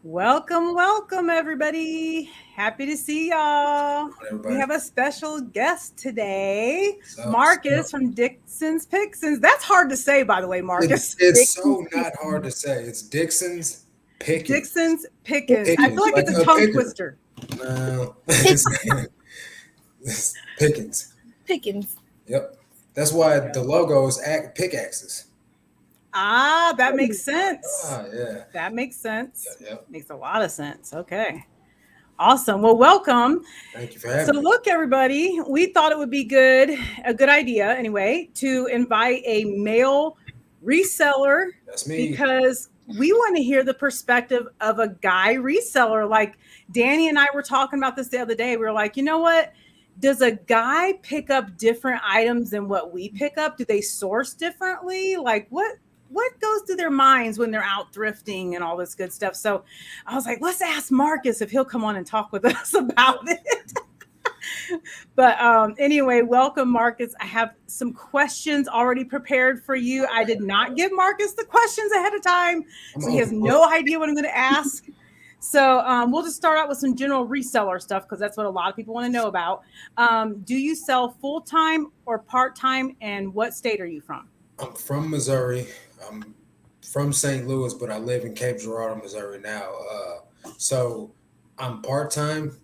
Welcome, welcome, everybody. Happy to see y'all. We Everybody. have a special guest today, So Marcus from Dixon's Pickins. That's hard to say, by the way, it's Marcus. it's Dixon's so not hard to say. It's Dixon's Pickins. Dixon's Pickins. I feel Pickins, like like it's a a tongue picker. twister. No, it's Pickins. Pickins. Yep. That's why the logo is pickaxes. Ah, that makes sense. Ah, yeah. That makes Yeah, sense. yeah. Makes a lot of sense. Okay. Awesome. Well, welcome. Thank you for So having me. look, everybody, we thought it would be a good idea anyway, to invite a male reseller That's me. because we want to hear the perspective of a guy reseller. Like Danny and I were talking about this the other day. We were like, you know what? Does a guy pick up different items than what we pick up? Do they source differently? Like what goes through their minds when they're out thrifting and all this good stuff? So I was like, let's ask Marcus if he'll come on and talk with us about it. But anyway, welcome, Marcus. I have some questions already prepared for you. I did not give Marcus the questions ahead of time, I'm so he has open book. no idea what I'm going to ask. So we'll just start out with some general reseller stuff because that's what a lot of people want to know about. Do you sell full time or part time, and what state are you from? I'm from Missouri. I'm from St. Louis, but I live in Cape Girardeau, Missouri now. So I'm part time,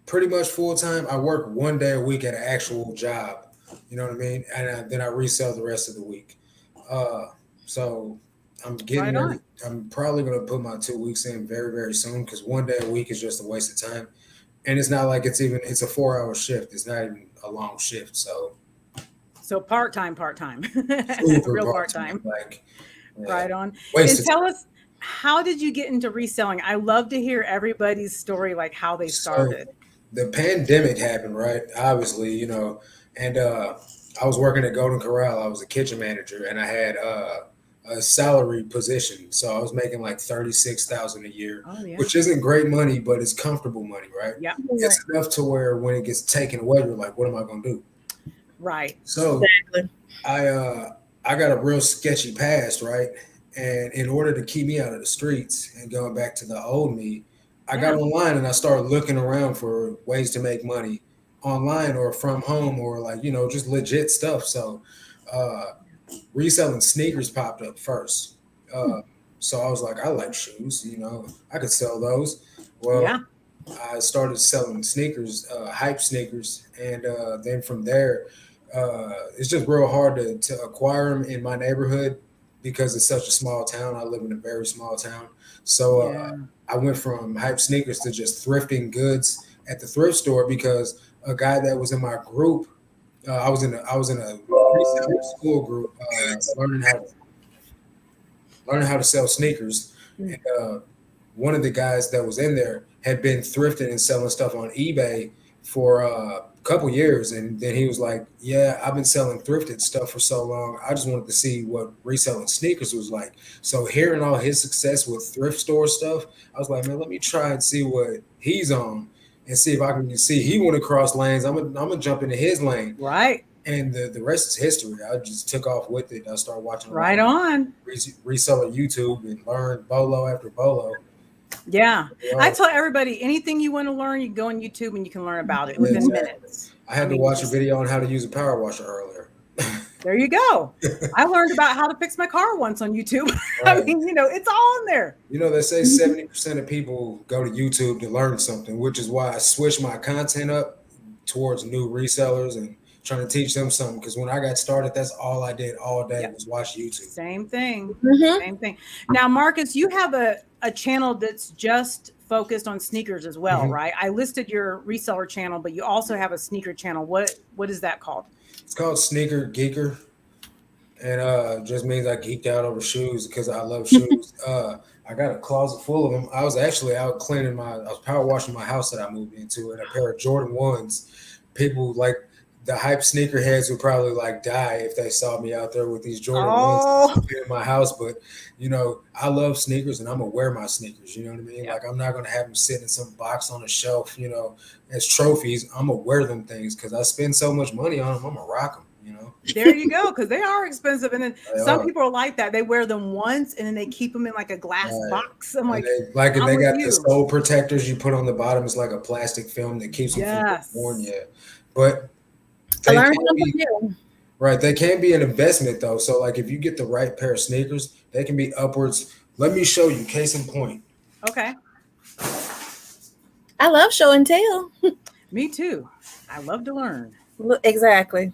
pretty much full time. I work 1 day a week at an actual job. You know what I mean? And then I resell the rest of the week. Uh, so I'm getting Right ready. on. I'm probably going to put my 2 weeks in very, very soon because 1 day a week is just a waste of time. And it's not like it's a 4 hour shift. It's not even a long shift. So So part time, super real part part time. time. Like, yeah, Right on. And waste of tell time. us, how did you get into reselling? I love to hear everybody's story, like how they So started. the pandemic happened, right? Obviously, and I was working at Golden Corral. I was a kitchen manager, and I had a salary position, so I was making like 36,000 a year, Oh yeah. which isn't great money, but it's comfortable money, right? Yeah. Right. It's enough to where when it gets taken away, you're like, what am I gonna do? Right. So Exactly. I I got a real sketchy past, right? And in order to keep me out of the streets and going back to the old me, I got Yeah. online and I started looking around for ways to make money online or from home or like, just legit stuff. So uh reselling sneakers popped up first. Hmm. So I was like, I like shoes, I could sell those. Well, Yeah. I started selling sneakers, hype sneakers, and then from there, it's just real hard to acquire them in my neighborhood because it's such a small town. I live in a very small town, so Yeah. I went from hype sneakers to just thrifting goods at the thrift store because a guy that was in my group, I was in a reseller school group, learning how to sell sneakers, Mm. and one of the guys that was in there had been thrifting and selling stuff on eBay for a couple years, and then he was like, "Yeah, I've been selling thrifted stuff for so long. I just wanted to see what reselling sneakers was like." So hearing all his success with thrift store stuff, I was like, "Man, let me try and see what he's on." And see if I can see he want to cross lanes. I'm gonna jump into his lane, Right. and the rest is history. I just took off with it. I started watching a lot Right of on. reseller YouTube and learned bolo after bolo. Yeah. I Well, tell everybody anything you want to learn, you go on YouTube and you can learn about it yeah, within exactly. minutes. I I had to mean, watch a just video on how to use a power washer earlier. there you go. I learned about how to fix my car once on YouTube. I Right. mean, it's all on there. They say 70% of people go to YouTube to learn something, which is why I switched my content up towards new resellers and trying to teach them something. Because when I got started, that's all I did all day Yep. was watch YouTube. Same thing. Mm-hmm. Same thing. Now, Marcus, you have a channel that's just focused on sneakers as well, Mhm. right? I listed your reseller channel, but you also have a sneaker channel. What is that called? It's called Sneaker Geeker, and just means I geeked out over shoes because I love shoes. I got a closet full of them. I was actually out cleaning I was power washing my house that I moved into, and a pair of Jordan ones. People like the hype sneakerheads would probably like die if they saw me out there with these Jordan ones Oh, in my house. But I love sneakers, and I'm gonna wear my sneakers. You know what I mean? yeah. Like I'm not gonna have them sitting in some box on a shelf, as trophies. I'm gonna wear them things because I spend so much money on them. I'm gonna rock them. There you go, because they are expensive. And then They some are. people are like that. They wear them once and then they keep them in like a glass Right. box. I'm And like, and I'm they with got the you. sole protectors you put on the bottom. It's like a plastic film that keeps them from getting worn. Yes. Yeah, but I they learned can something be new. right. They can be an investment though. So like if you get the right pair of sneakers, they can be upwards. Let me show you. Case in point. Okay. I love show and tell. Me too. I love to learn. Exactly.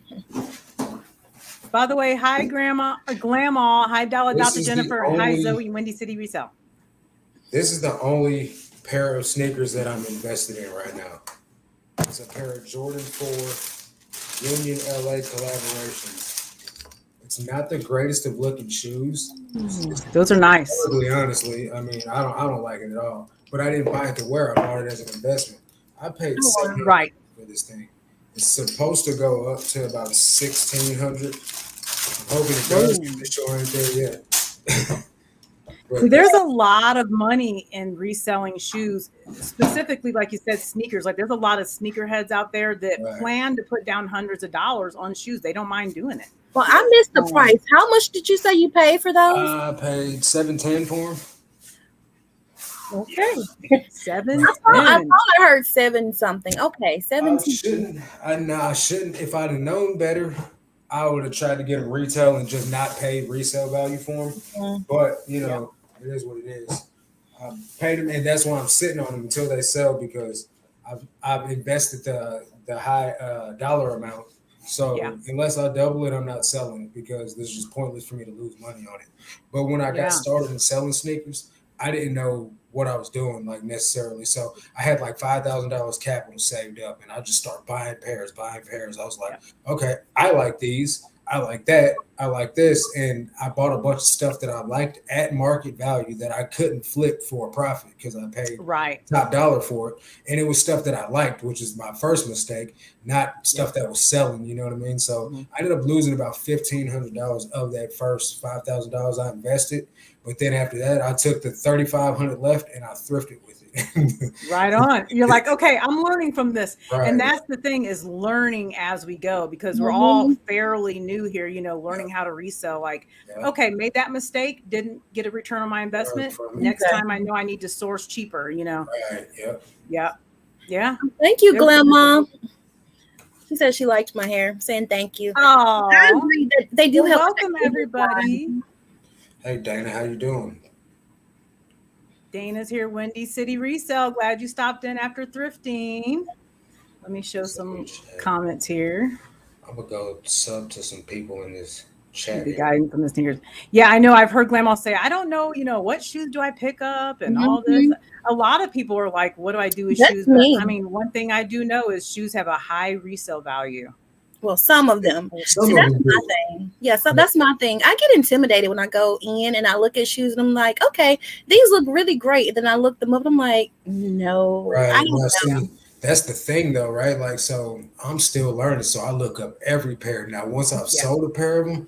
By the way, hi Grandma or Glamaw. Hi Dollar This Dr. is the Jennifer. Hi only. Zoe, Windy City Resale. This is the only pair of sneakers that I'm invested in right now. It's a pair of Jordan 4 Union LA collaborations. It's not the greatest of looking shoes. Those are nice. Totally honestly, I mean, I don't like it at all. But I didn't buy it to wear. I bought it as an investment. I paid $700 Right. for this thing. It's supposed to go up to about 1,600. I'm hoping it does. Whoa. The show ain't there yet. See, there's a lot of money in reselling shoes, specifically, like you said, sneakers. Like there's a lot of sneakerheads out there that Right. plan to put down hundreds of dollars on shoes. They don't mind doing it. Well, I missed the price. How much did you say you paid for those? I paid $710 for them. Okay. Seven. I thought I heard 7 something. Okay, 17. I shouldn't. If I'd have known better, I would have tried to get them retail and just not pay resale value for them. Mhm. But you know, it is what it is. I paid them, and that's why I'm sitting on them until they sell because I've invested the high dollar amount. So unless I double it, I'm not selling it because this is just pointless for me to lose money on it. But when I got started in selling sneakers, I didn't know what I was doing like necessarily. So I had like $5,000 capital saved up and I just started buying pairs. I was like, okay, I like these. I like that. I like this. And I bought a bunch of stuff that I liked at market value that I couldn't flip for a profit because I paid top dollar for it. And it was stuff that I liked, which is my first mistake, not stuff that was selling. You know what I mean? So I ended up losing about $1,500 of that first $5,000 I invested. But then after that, I took the 3,500 left and I thrifted with it. Right on. You're like, okay, I'm learning from this. Right. And that's the thing is learning as we go because we're all fairly new here, you know, learning how to resell. Like, okay, made that mistake, didn't get a return on my investment. Next time I know I need to source cheaper, you know. Right. Yep. Yeah. Yeah. Thank you, Grandma. She said she liked my hair, saying thank you. Oh, I agree that they do help. Welcome, everybody. Hey, Dana, how you doing? Dana's here, Windy City Resale. Glad you stopped in after thrifting. Let me show some comments here. I'm going to go sub to some people in this chat. The guy from the sneakers. Yeah, I know. I've heard Grandma say, I don't know, you know, what shoes do I pick up and all this. A lot of people are like, what do I do with shoes? But, I mean, one thing I do know is shoes have a high resale value. Well, some of them. See, that's my thing. Yeah, so that's my thing. I get intimidated when I go in and I look at shoes and I'm like, okay, these look really great. And then I look them up and I'm like, no. Right. I don't know. See, that's the thing though, right? Like, so I'm still learning. So I look up every pair. Now, once I've sold a pair of them,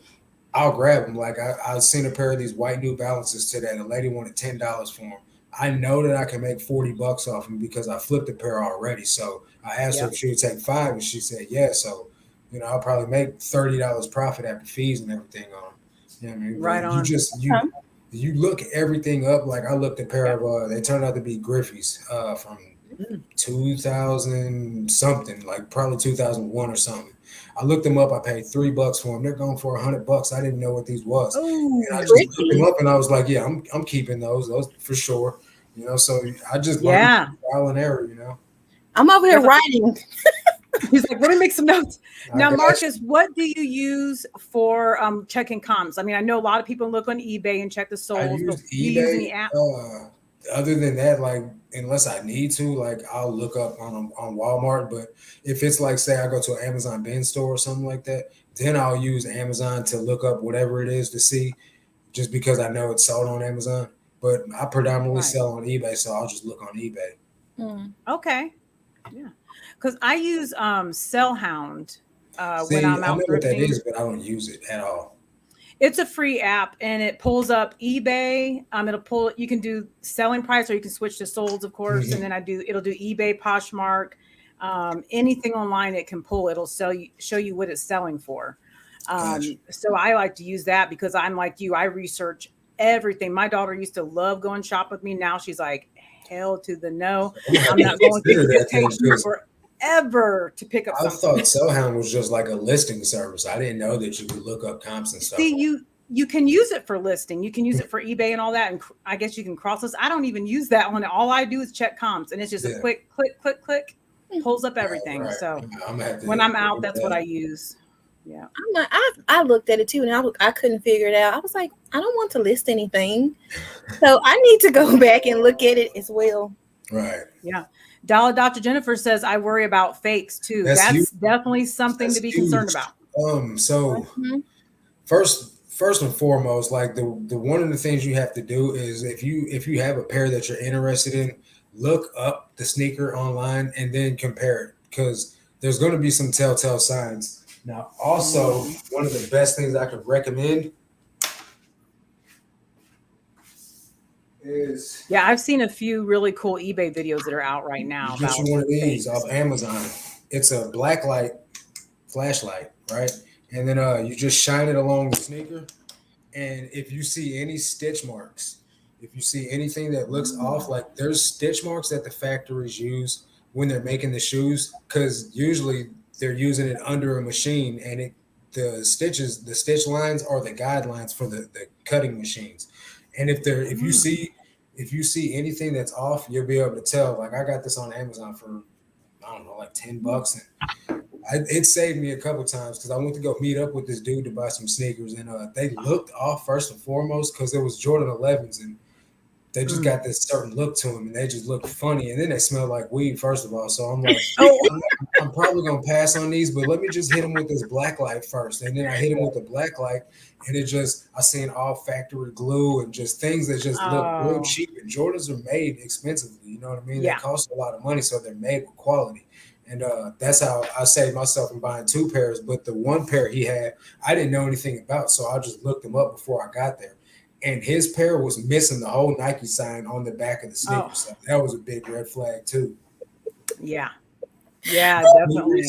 I'll grab them. Like I've seen a pair of these white New Balances today. The lady wanted $10 for them. I know that I can make $40 off them because I flipped a pair already. So I asked her if she would take 5 and she said, yeah. So you know, I'll probably make $30 profit after fees and everything on them. You know what I mean? Right on. You look everything up. Like I looked at a pair of they turned out to be Griffey's from 2000 something, like probably 2001 or something. I looked them up. I paid $3 for them. They're going for $100. I didn't know what these was. Oh, and I just looked them up and I was like, yeah, I'm keeping those for sure. You know, so I just learned trial and error. You know, I'm over here writing. He's like, let me make some notes. Now, Marcus, what do you use for checking comps? I mean, I know a lot of people look on eBay and check the solds. I use eBay. Other than that, like, unless I need to, like, I'll look up on Walmart. But if it's like, say, I go to an Amazon bin store or something like that, then I'll use Amazon to look up whatever it is to see, just because I know it's sold on Amazon. But I predominantly sell on eBay, so I'll just look on eBay. Okay. Yeah. Because I use Sellhound when I'm out. I know what that is, but I don't use it at all. It's a free app and it pulls up eBay. It'll pull. You can do selling price, or you can switch to solds, of course. And then it'll do eBay, Poshmark, anything online it can pull. It'll show you what it's selling for. So I like to use that because I'm like you. I research everything. My daughter used to love going shop with me. Now she's like, hell to the no. I'm not going through the forever to pick up something. I thought Sellhound was just like a listing service. I didn't know that you could look up comps and stuff. See, you can use it for listing. You can use it for eBay and all that. And I guess you can cross this. I don't even use that one. All I do is check comps, and it's just a quick click, pulls up everything. Right. So when I'm out, that's what I use. Yeah, I looked at it too, and I couldn't figure it out. I was like, I don't want to list anything, so I need to go back and look at it as well. Right. Yeah. Dr. Jennifer says I worry about fakes too. That's definitely something to be concerned about. So first and foremost, like the one of the things you have to do is if you have a pair that you're interested in, look up the sneaker online and then compare it, because there's going to be some telltale signs. Now, also, one of the best things I could recommend is... Yeah, I've seen a few really cool eBay videos that are out right now. Get you one of these off Amazon. It's a black light flashlight, right? And then you just shine it along the sneaker. And if you see any stitch marks, if you see anything that looks off, like there's stitch marks that the factories use when they're making the shoes, because usually they're using it under a machine, and the stitch lines are the guidelines for the cutting machines. And if you see anything that's off, you'll be able to tell. Like I got this on Amazon for, I don't know, like $10, and it saved me a couple times because I went to go meet up with this dude to buy some sneakers, and they looked off first and foremost because it was Jordan 11s, and they just got this certain look to them, and they just look funny, and then they smell like weed, first of all. So I'm like, I'm probably gonna pass on these, but let me just hit them with this black light first. And then I hit them with the black light, and I seen all factory glue and just things that just look real cheap. And Jordans are made expensively, you know what I mean? Yeah. They cost a lot of money, so they're made with quality. And that's how I saved myself from buying 2 pairs. But the one pair he had, I didn't know anything about, so I just looked them up before I got there. And his pair was missing the whole Nike sign on the back of the sneaker. So that was a big red flag too. Yeah. Yeah, definitely.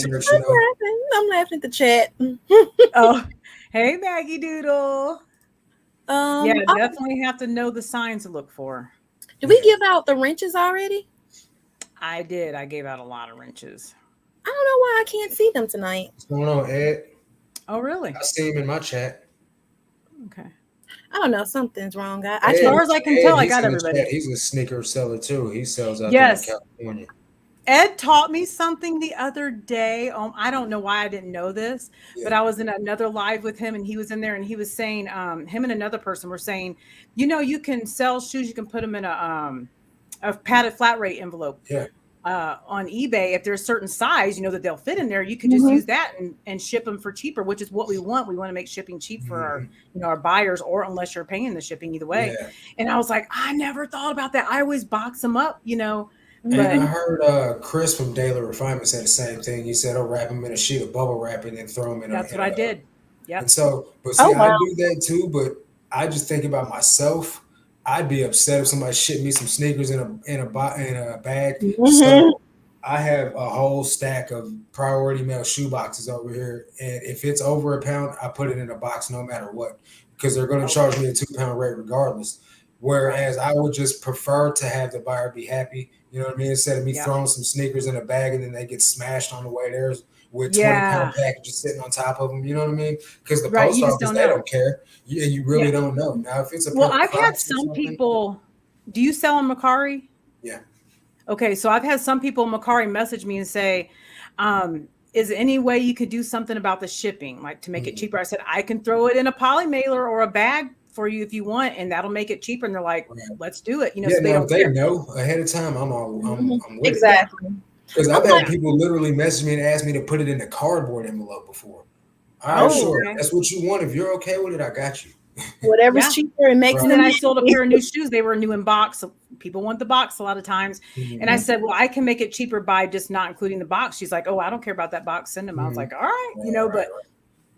I'm laughing at the chat. Oh, hey Maggie Doodle. Yeah, definitely have to know the signs to look for. Did we give out the wrenches already? I did. I gave out a lot of wrenches. I don't know why I can't see them tonight. What's going on, Ed? Oh, really? I see him in my chat. Okay. I don't know. Something's wrong. As far as I can tell, I got everybody. He's a sneaker seller too. He sells out there in California. Ed taught me something the other day. I don't know why I didn't know this, but I was in another live with him, and he was in there, and he was saying, him and another person were saying, you can sell shoes. You can put them in a padded flat rate envelope. Yeah. On eBay, if there's a certain size, that they'll fit in there, you can just use that and ship them for cheaper, which is what we want. We want to make shipping cheap for our buyers, or unless you're paying the shipping either way. Yeah. And I was like, I never thought about that. I always box them up, And I heard Chris from Daily Refinement said the same thing. He said, wrap them in a sheet of bubble wrap and then throw them in. That's what I did. Yeah. And so, but see, I do that too, but I just think about myself. I'd be upset if somebody shipped me some sneakers in a bag. So I have a whole stack of priority mail shoe boxes over here, and if it's over a pound, I put it in a box no matter what, because they're going to charge me a £2 rate regardless. Whereas I would just prefer to have the buyer be happy, you know what I mean, instead of me throwing some sneakers in a bag and then they get smashed on the way there with 20-pound packages sitting on top of them, you know what I mean? Because the post office, they don't care. You really don't know. Now, if it's I've had some people. Do you sell on Mercari? Yeah. Okay, so I've had some people in Mercari message me and say, is there any way you could do something about the shipping, like to make it cheaper? I said, I can throw it in a poly mailer or a bag for you if you want, and that'll make it cheaper. And they're like, let's do it. So they know ahead of time. I'm with exactly. Because I've had people literally message me and ask me to put it in a cardboard envelope before. All right, sure. Okay. That's what you want. If you're okay with it, I got you. Whatever's cheaper and makes And then I sold a pair of new shoes. They were new in box. So people want the box a lot of times. And I said, well, I can make it cheaper by just not including the box. She's like, I don't care about that box. Send them. I was like, all right, but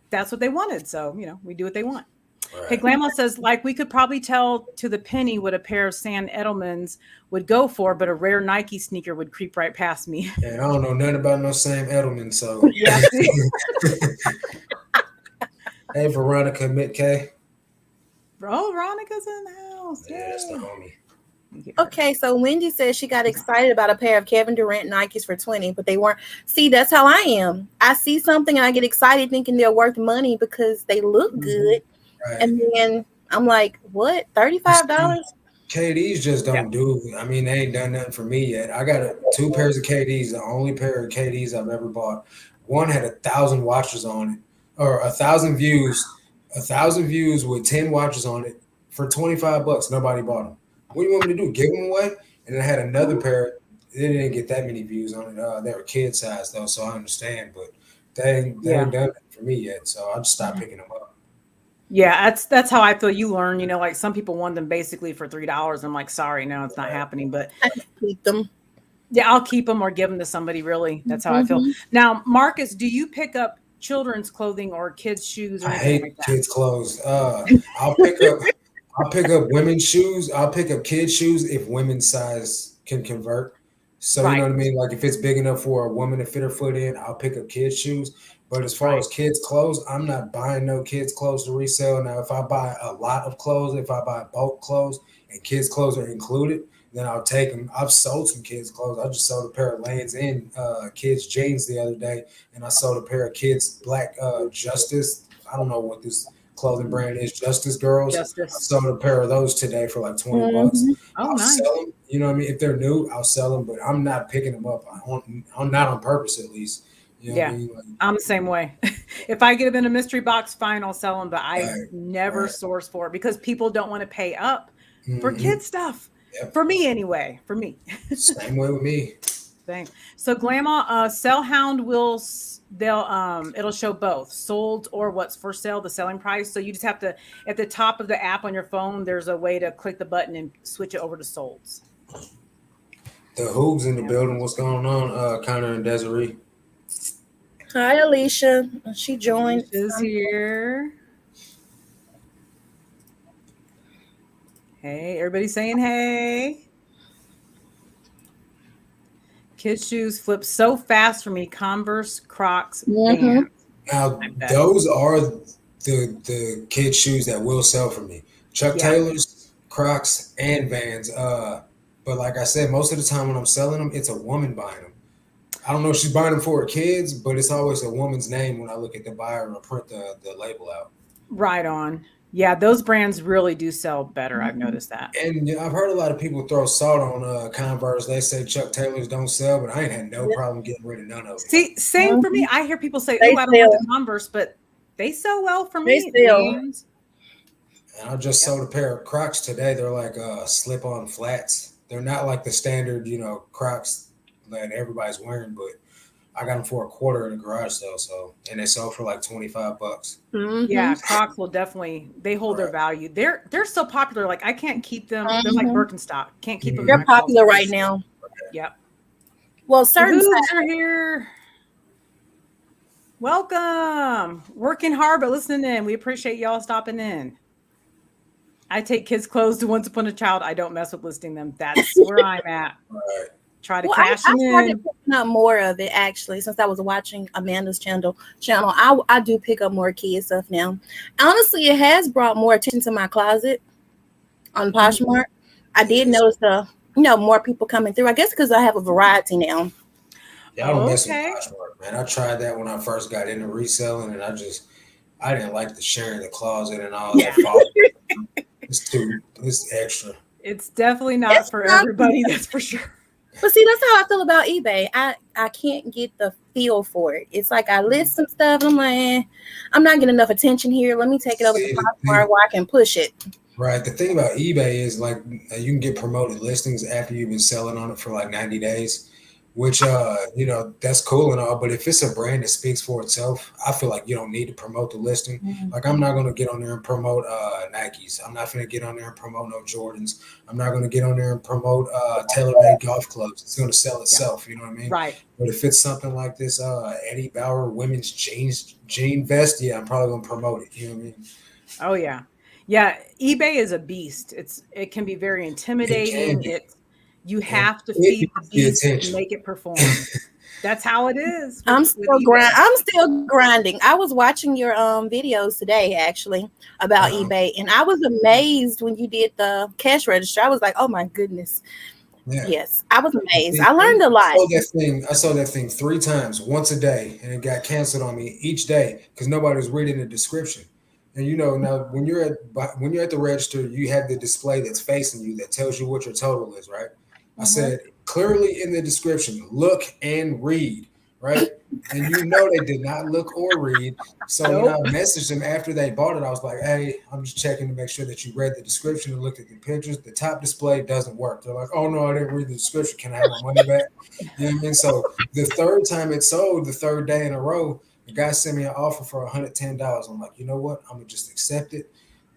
that's what they wanted. So, we do what they want. Right. Hey, Grandma says, we could probably tell to the penny what a pair of Sam Edelmans would go for, but a rare Nike sneaker would creep right past me. Yeah, I don't know nothing about no Sam Edelman, so. Hey, Veronica Mitk. Bro, Veronica's in the house. Yeah, that's the Yay. homie. Okay, so Wendy says she got excited about a pair of Kevin Durant Nikes for 20, but they weren't. See, that's how I am. I see something and I get excited thinking they're worth money because they look good. Right. And then I'm like, what? $35? KDs just don't do. I mean, they ain't done nothing for me yet. I got 2 pairs of KDs, the only pair of KDs I've ever bought. One had 1,000 watches on it, or 1,000 views, 1,000 views with 10 watches on it for $25. Nobody bought them. What do you want me to do? Give them away? And I had another pair. They didn't get that many views on it. They were kid size though, so I understand. But they ain't done it for me yet. So I just stopped picking them up. Yeah, that's how I feel. You learn, like some people want them basically for $3. I'm like, sorry, no, it's not happening. But I keep them. Yeah, I'll keep them or give them to somebody. Really, that's how I feel. Now, Marcus, do you pick up children's clothing or kids' shoes? Or I hate like kids' clothes. I'll pick up women's shoes. I'll pick up kids' shoes if women's size can convert. So you know what I mean? Like if it's big enough for a woman to fit her foot in, I'll pick up kids' shoes. But as far as kids' clothes, I'm not buying no kids' clothes to resell. Now, if I buy a lot of clothes, if I buy bulk clothes and kids' clothes are included, then I'll take them. I've sold some kids' clothes. I just sold a pair of Lands End kids' jeans the other day, and I sold a pair of kids' black Justice. I don't know what this clothing brand is, Justice Girls. Justice. I sold a pair of those today for like $20. I'll nice. sell them. You know what I mean? If they're new, I'll sell them, but I'm not picking them up. I'm not on purpose, at least. You know what I mean? Like, I'm the same way. If I get them in a mystery box, fine, I'll sell them. But I never source for it because people don't want to pay up for kid stuff. Yep. For me, anyway. For me. Same way with me. Thanks. So, Glamma, Sellhound it'll show both sold or what's for sale, the selling price. So you just have to, at the top of the app on your phone, there's a way to click the button and switch it over to solds. The Hoogs in the building. What's going on, Connor and Desiree? Hi, Alicia. She joined. Is here. Hey, everybody saying hey. Kids' shoes flip so fast for me. Converse, Crocs, Vans. Now, those are the kids' shoes that will sell for me. Chuck Taylors, Crocs, and Vans. But like I said, most of the time when I'm selling them, it's a woman buying them. I don't know if she's buying them for her kids, but it's always a woman's name when I look at the buyer or print the label out. Right on. Yeah, those brands really do sell better. I've noticed that. And I've heard a lot of people throw salt on Converse. They say Chuck Taylors don't sell, but I ain't had no problem getting rid of none of them. See, same for me. I hear people say, "Oh, I don't want the Converse," but they sell well for me. They sell. And I just sold a pair of Crocs today. They're like slip-on flats. They're not like the standard, Crocs that everybody's wearing, but I got them for $25 in a garage sale, and they sold for like $25. Yeah, Crocs will definitely, they hold their value. They're so popular. Like I can't keep them. They're like Birkenstock. Can't keep them. They're popular right now. Yep. Well, certain Hoogs are here. Welcome. Working hard but listening in. We appreciate y'all stopping in. I take kids' clothes to Once Upon a Child. I don't mess with listing them. That's where I'm at. Right. Try to cash I in. started picking up more of it actually since I was watching Amanda's channel. I do pick up more kids stuff now. Honestly, it has brought more attention to my closet on Poshmark. I did notice more people coming through. I guess because I have a variety now. Yeah, I don't mess with Poshmark, man. I tried that when I first got into reselling, and I didn't like the sharing the closet and all that. It's extra. It's definitely not for everybody, that's for sure. But see, that's how I feel about eBay. I can't get the feel for it. It's like I list some stuff, and I'm like, I'm not getting enough attention here. Let me take it over to Poshmark where I can push it. Right. The thing about eBay is like you can get promoted listings after you've been selling on it for like 90 days, which that's cool and all. But if it's a brand that speaks for itself, I feel like you don't need to promote the listing. Like I'm not going to get on there and promote Nikes. I'm not going to get on there and promote no Jordans. I'm not going to get on there and promote tailor-made golf clubs. It's going to sell itself. You know what I mean? Right. But if it's something like this Eddie Bauer women's jean vest, I'm probably going to promote it. You know what I mean? Oh yeah. Yeah. eBay is a beast. It can be very intimidating. You have to feed the beast and make it perform. That's how it is. I'm with still eBay. I'm still grinding. I was watching your videos today actually about eBay, and I was amazed when you did the cash register. I was like, oh my goodness. Yeah. Yes, I was amazed. See, I learned a lot. I saw that thing 3 times, once a day, and it got canceled on me each day because nobody was reading the description. And now when you're at the register, you have the display that's facing you that tells you what your total is, right? I said clearly in the description, look and read, right? And they did not look or read. So when I messaged them after they bought it, I was like, hey, I'm just checking to make sure that you read the description and looked at the pictures. The top display doesn't work. They're like, oh no, I didn't read the description. Can I have my money back? You know what I mean? So the third time it sold, the third day in a row, the guy sent me an offer for $110. I'm like, you know what? I'm gonna just accept it.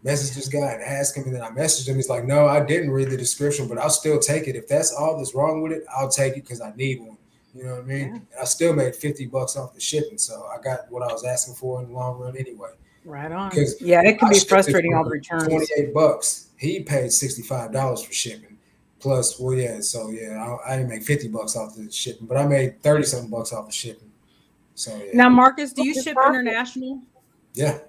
Message this guy and ask him, and then I messaged him. He's like, no, I didn't read the description, but I'll still take it. If that's all that's wrong with it, I'll take it because I need one. You know what I mean? Yeah. And I still made $50 off the shipping, so I got what I was asking for in the long run anyway. Right on. Yeah, it can be frustrating all the returns. $28. He paid $65 for shipping. Plus, I didn't make $50 off the shipping, but I made 30-something bucks off the shipping. So yeah. Now, Marcus, do you ship international? Yeah.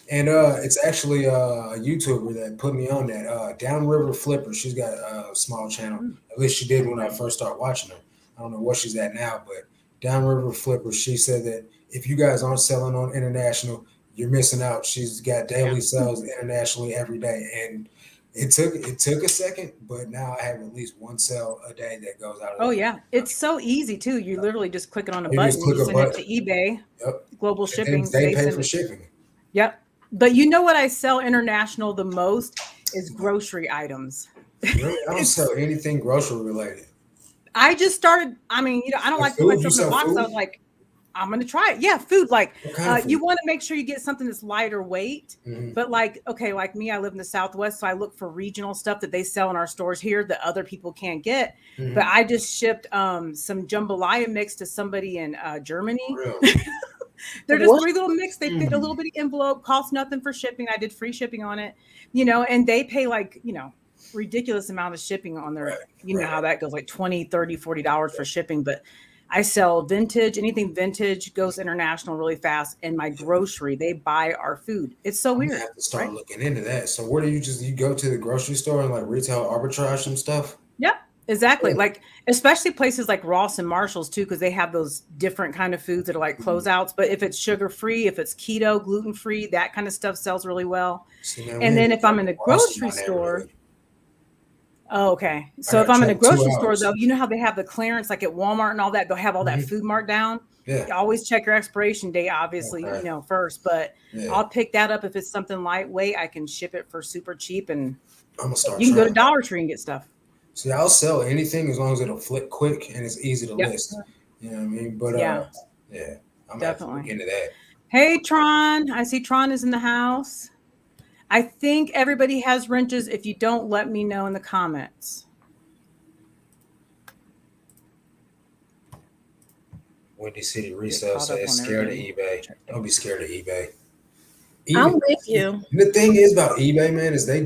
And it's actually a YouTuber that put me on that. Downriver Flipper. She's got a small channel. At least she did when I first started watching her. I don't know what she's at now, but Downriver Flipper, she said that if you guys aren't selling on international, you're missing out. She's got daily sales internationally every day. And it took a second, but now I have at least one sale a day that goes out. Oh yeah, it's so easy too. You literally just click it on a button, you send it to eBay. Yep. Global shipping. They pay for shipping. Yep. But you know what I sell international the most is grocery items. Really? I don't sell anything grocery related. I just started. I mean, I don't like to put myself in a box. Food? I was like, I'm gonna try it. Yeah, food. Like, you want to make sure you get something that's lighter weight. Mm-hmm. But like me, I live in the Southwest, so I look for regional stuff that they sell in our stores here that other people can't get. Mm-hmm. But I just shipped some jambalaya mix to somebody in Germany. Really? They're just 3 little mix. They fit a little bitty envelope, cost nothing for shipping. I did free shipping on it, and they pay ridiculous amount of shipping on their, know how that goes, like $20, $30, $40 for shipping. But I sell vintage, anything vintage goes international really fast. And my grocery, they buy our food. It's so weird. I have to start looking into that. So where do you go to the grocery store and like retail arbitrage some stuff? Yep. Exactly. Yeah. Like, especially places like Ross and Marshall's too, because they have those different kind of foods that are like closeouts. But if it's sugar-free, if it's keto, gluten-free, that kind of stuff sells really well. And then if I'm in a grocery store, okay. So if I'm in a grocery store though, you know how they have the clearance like at Walmart and all that, they'll have all that food marked down. Yeah. You always check your expiration date, obviously, first, but I'll pick that up. If it's something lightweight, I can ship it for super cheap, and I'm gonna start. You can go to Dollar Tree and get stuff. See, I'll sell anything as long as it'll flip quick and it's easy to list. You know what I mean? But I'm definitely into that. Hey, Tron. I see Tron is in the house. I think everybody has wrenches. If you don't, let me know in the comments. Windy City Resale says scared of eBay. Don't be scared of eBay. I'm with you. The thing is about eBay, man, is they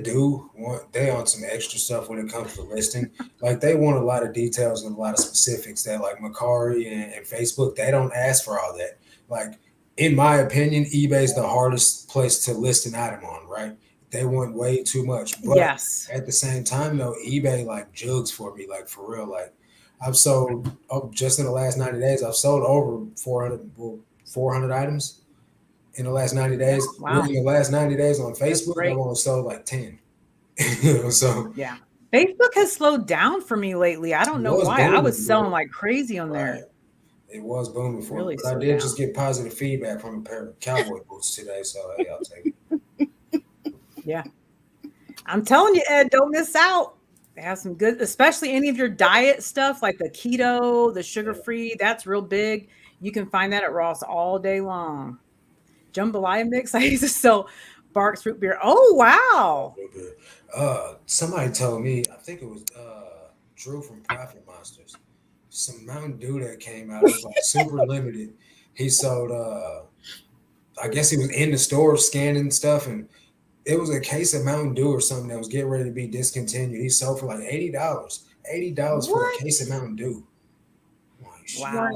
on some extra stuff when it comes to listing. Like they want a lot of details and a lot of specifics that like Macari and Facebook, they don't ask for all that. Like in my opinion, eBay is the hardest place to list an item on, right? They want way too much. But at the same time though, eBay like jugs for me, like for real. Like I've sold just in the last 90 days, I've sold over 400 items. In the last 90 days, in the last 90 days on Facebook, I've only sold like 10. So Facebook has slowed down for me lately. I don't know why. I was selling like crazy on there. It was booming for me, but I did just get positive feedback from a pair of cowboy boots today. So hey, I'll take it. Yeah, I'm telling you, Ed, don't miss out. They have some good, especially any of your diet stuff like the keto, the sugar-free. That's real big. You can find that at Ross all day long. Jambalaya mix. I used to sell Barks root beer. Oh wow! Somebody told me, I think it was Drew from Profit Monsters, some Mountain Dew that came out. It was like super limited. He sold. I guess he was in the store scanning stuff, and it was a case of Mountain Dew or something that was getting ready to be discontinued. He sold for like $80. $80 for a case of Mountain Dew. Wow.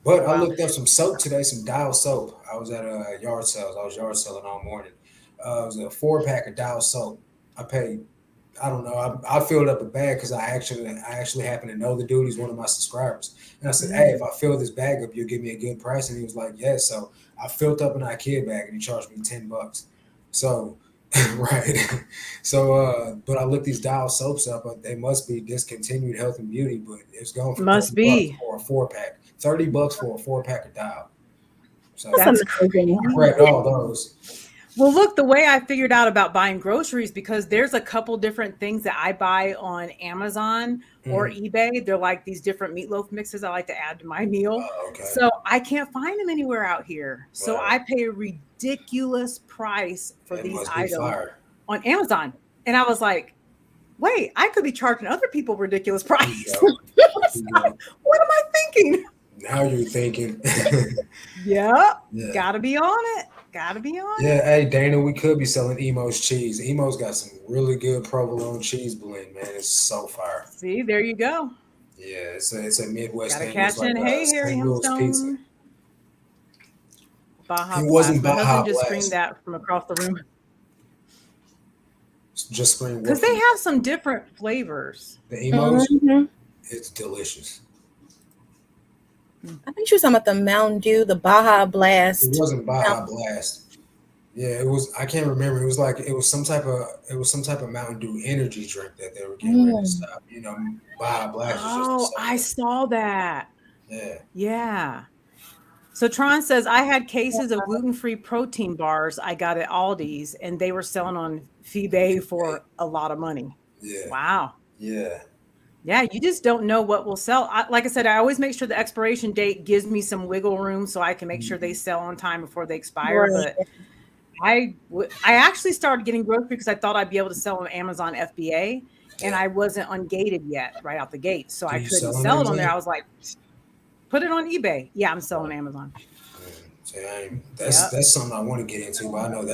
But I looked up some soap today, some Dial soap. I was at a yard sales. I was yard selling all morning. It was a 4-pack of Dial soap. I paid, I don't know, I filled up a bag because I actually happen to know the dude. He's one of my subscribers. And I said, hey, if I fill this bag up, you'll give me a good price. And he was like, yes. So I filled up an IKEA bag and he charged me $10. So, right. So, but I looked these Dial soaps up. They must be discontinued health and beauty, but it's going for Must $30 be for a 4-pack. $30 for a 4-pack of Dial. So that's crazy. I read all those. Well, look, the way I figured out about buying groceries, because there's a couple different things that I buy on Amazon or eBay. They're like these different meatloaf mixes I like to add to my meal. Okay. So I can't find them anywhere out here. So Right. I pay a ridiculous price for That these must be items fire. on Amazon. And I was like, wait, I could be charging other people ridiculous price. There you go. What am I thinking? Now you're thinking. Yep. Yeah. Gotta be on it. Gotta be on it. Yeah, hey Dana, we could be selling Emo's cheese. Emo's got some really good provolone cheese blend, man. It's so fire. See, there you go. Yeah, it's a Midwest Gotta thing. catch It's like in. Hey, Harry St. Louis pizza. Hemstone. Baja It wasn't Blast. My Baja husband just Blast. screamed that from across the room. Just scream Because they have some different flavors. the Emo's. Mhm. It's delicious. I think she was talking about the Mountain Dew, the Baja Blast. It wasn't Baja Blast. Yeah, it was. I can't remember. It was some type of Mountain Dew energy drink that they were getting ready to stop. You know, Baja Blast. Oh, I saw that. Yeah. Yeah. So Tron says, I had cases of gluten-free protein bars I got at Aldi's, and they were selling on eBay for a lot of money. Yeah. Wow. Yeah. Yeah, you just don't know what will sell. Like I said, I always make sure the expiration date gives me some wiggle room so I can make sure they sell on time before they expire. Right. But I actually started getting grocery because I thought I'd be able to sell on Amazon FBA, and I wasn't ungated yet right out the gate. So I couldn't sell it on there. I was like, put it on eBay. Yeah, I'm selling Amazon. That's something I want to get into, but I know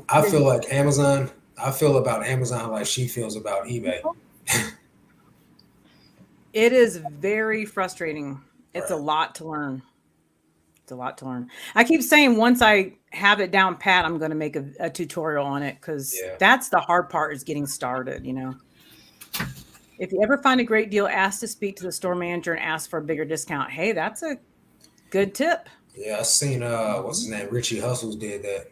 I feel like Amazon, I feel about Amazon like she feels about eBay. It is very frustrating. It's a lot to learn. It's a lot to learn. I keep saying once I have it down pat, I'm going to make a tutorial on it because that's the hard part is getting started, you know. If you ever find a great deal, ask to speak to the store manager and ask for a bigger discount. Hey, that's a good tip. Yeah, I seen what's his name? Richie Hustles did that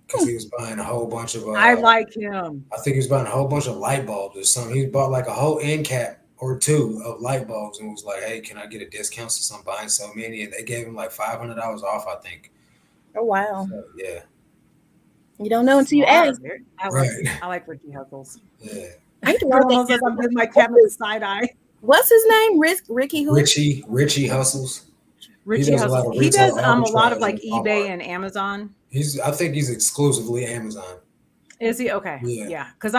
because he was buying a whole bunch of I like him. I think he was buying a whole bunch of light bulbs or something. He bought like a whole end cap or two of light bulbs and was like, hey, can I get a discount since I'm buying so many? And they gave him like $500 off, I think. Oh wow. So, yeah. You don't know until you ask. I like Ricky Hustles. Yeah. I'm giving my cabinet side eye. What's his name? Ricky who? Richie Hustles. Richie Hustles. He does a lot of like eBay and Amazon. I think he's exclusively Amazon. Is he? Okay. Yeah. Because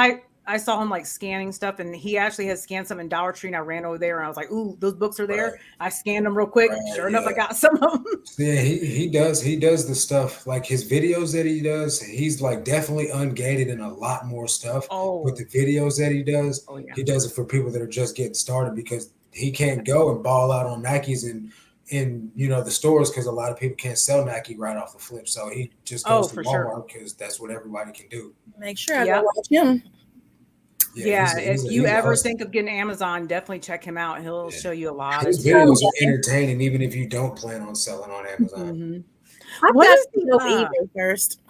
I saw him like scanning stuff, and he actually has scanned some in Dollar Tree, and I ran over there and I was like, ooh, those books are there. Right. I scanned them real quick. Sure enough, I got some of them. Yeah, he does the stuff like his videos that he does. He's like definitely ungated in a lot more stuff. With the videos that he does, he does it for people that are just getting started because he can't go and ball out on Nikes in the stores because a lot of people can't sell Nike right off the flip. So he just goes to Walmart because that's what everybody can do. Make sure I go watch him. Yeah, if you ever think of getting Amazon, definitely check him out. He'll show you a lot. His videos are entertaining, even if you don't plan on selling on Amazon. What is eBay first?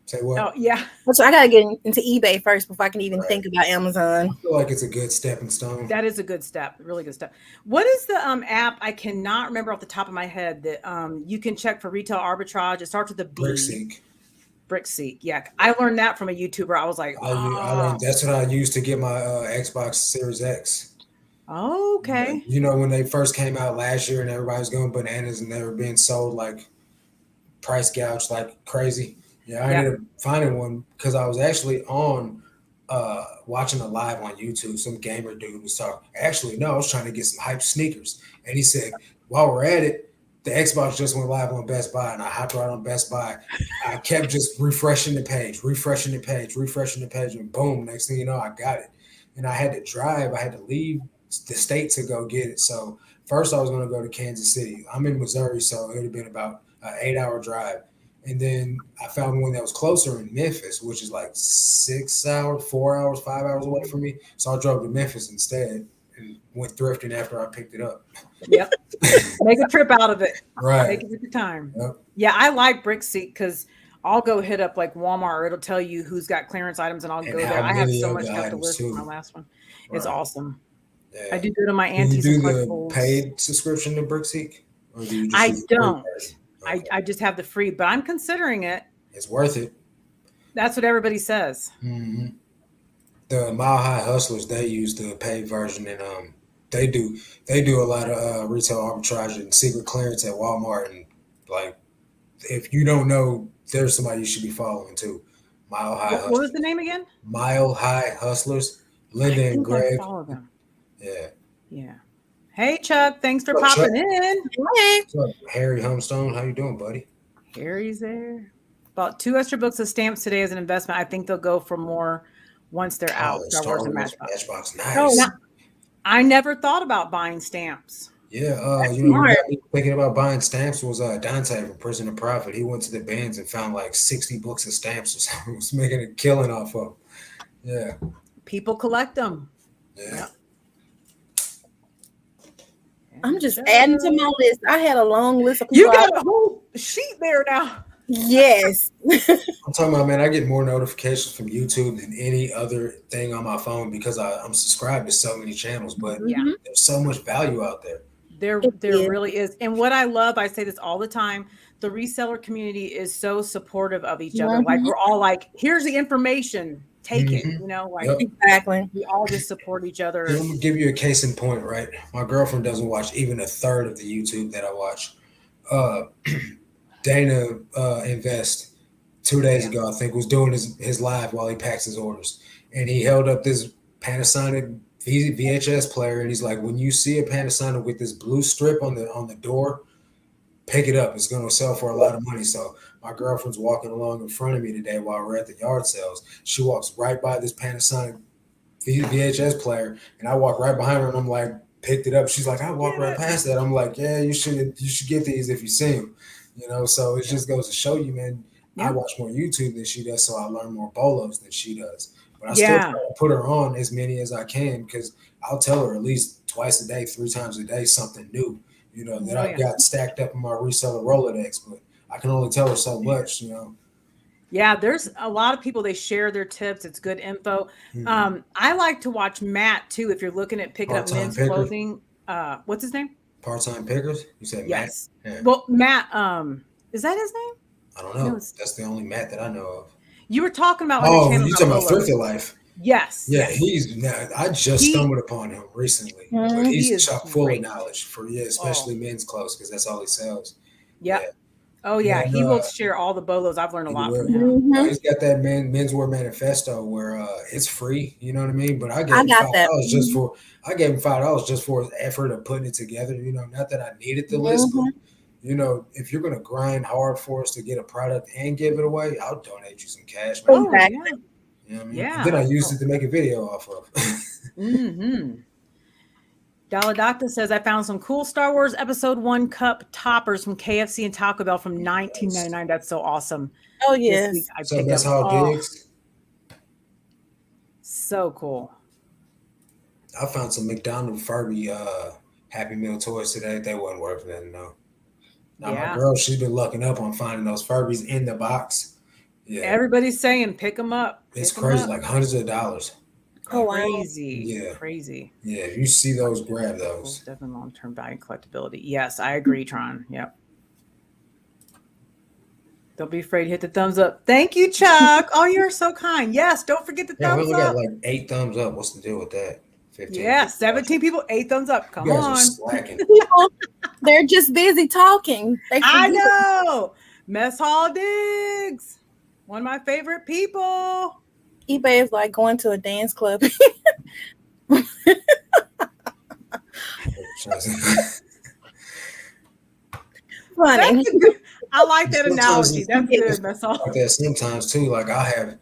Say what? Oh yeah. So I gotta get into eBay first before I can even think about Amazon. I feel like it's a good stepping stone. That is a good step, really good step. What is the app? I cannot remember off the top of my head that you can check for retail arbitrage. It starts with a B. BrickSeek. Yeah, I learned that from a YouTuber. I was like, that's what I used to get my Xbox Series X. Oh, okay. You know, when they first came out last year and everybody was going bananas and they were being sold like price gouged like crazy. Yeah, I ended up finding one because I was actually on watching a live on YouTube. Some gamer dude was talking. Actually, no, I was trying to get some hype sneakers. And he said, while we're at it, the Xbox just went live on Best Buy, and I hopped right on Best Buy. I kept just refreshing the page, and boom, next thing you know, I got it. And I had to drive. I had to leave the state to go get it. So first I was going to go to Kansas City. I'm in Missouri, so it would have been about an 8-hour drive. And then I found one that was closer in Memphis, which is like 6 hours, 4 hours, 5 hours away from me. So I drove to Memphis instead and went thrifting after I picked it up. Yep. Make a trip out of it. Right. Make it a good time. Yep. Yeah, I like Brickseek because I'll go hit up like Walmart, or it'll tell you who's got clearance items, and I'll go there. I have so much stuff to list for my last one. It's awesome. Yeah. I do go to my aunties. Do you do the paid subscription to Brickseek? Or do you just I don't. Okay. I just have the free, but I'm considering it. It's worth it. That's what everybody says. Mm-hmm. The Mile High Hustlers, they use the paid version, and they do a lot of retail arbitrage and secret clearance at Walmart. And like, if you don't know, there's somebody you should be following too. Mile High Hustlers. What was the name again? Mile High Hustlers. Linda and Greg. I follow them. Yeah. Yeah. Hey Chuck, thanks for popping in. Hey. What's up, Harry Homestone? How you doing, buddy? Harry's there. Bought 2 extra books of stamps today as an investment. I think they'll go for more once they're out. Star Wars and Matchbox. Nice. No, I never thought about buying stamps. Yeah, you know, got me thinking about buying stamps was Dante from Prison of Profit. He went to the bins and found like 60 books of stamps or something. He was making a killing off of them. Yeah. People collect them. Yeah. I'm just adding to my list. I had a long list of people. You got a whole sheet there now. Yes. I'm talking about, man, I get more notifications from YouTube than any other thing on my phone because I'm subscribed to so many channels, but there's so much value out there. There really is. And what I love, I say this all the time, the reseller community is so supportive of each other. Like we're all like, here's the information, take it, you know, like exactly. We all just support each other. Let me give you a case in point, right? My girlfriend doesn't watch even a third of the YouTube that I watch. Dana Invest 2 days ago, I think, was doing his live while he packs his orders. And he held up this Panasonic VHS player, and he's like, when you see a Panasonic with this blue strip on the door, pick it up. It's going to sell for a lot of money. So my girlfriend's walking along in front of me today while we're at the yard sales. She walks right by this Panasonic VHS player, and I walk right behind her, and I'm like, picked it up. She's like, I walked right past that. I'm like, yeah, you should get these if you see them. You know, so it just goes to show you, man, I watch more YouTube than she does, so I learn more bolos than she does. But I still try to put her on as many as I can because I'll tell her at least twice a day, 3 times a day, something new, you know, that I've got stacked up in my reseller Rolodex. But I can only tell her so much, you know. Yeah, there's a lot of people, they share their tips. It's good info. I like to watch Matt, too, if you're looking at picking up men's clothing. What's his name? Part-time Pickers? You said yes. Matt? Yeah. Well, Matt, is that his name? I don't know. That's the only Matt that I know of. You were talking about you're talking about Thrifty Life. Yes. Yeah, I just stumbled upon him recently. But he's chock full of knowledge for especially men's clothes because that's all he sells. Yep. Yeah. Oh yeah, and, he will share all the bolos. I've learned a lot from him. He's got that menswear manifesto where it's free. You know what I mean? But I gave him $5 just for. I gave him $5 just for his effort of putting it together. You know, not that I needed the list, but you know, if you're gonna grind hard for us to get a product and give it away, I'll donate you some cash. Man. Exactly. You know what I mean? Yeah. And then I used it to make a video off of. Dollar Doctor says, I found some cool Star Wars Episode 1 cup toppers from KFC and Taco Bell from $19.99. That's so awesome. Oh, yes. So that's how Diggs. So cool. I found some McDonald's Furby Happy Meal toys today. They wasn't worth nothing, though. Now, my girl, she's been looking up on finding those Furbies in the box. Yeah. Everybody's saying, pick them up. It's crazy, like hundreds of dollars. Oh, crazy. Yeah. Crazy. Yeah, if you see those, grab those. Definitely long-term value collectability. Yes, I agree, Tron. Yep. Don't be afraid to hit the thumbs up. Thank you, Chuck. Oh, you're so kind. Yes, don't forget the thumbs up. We only got like 8 thumbs up. What's the deal with that? 15. Yeah, 17 people, 8 thumbs up. Come on. Slacking. They're just busy talking. I know. Mess Hall Diggs. One of my favorite people. eBay is like going to a dance club. Funny. I like that analogy. That's good. That's all. Like that sometimes too. Like I have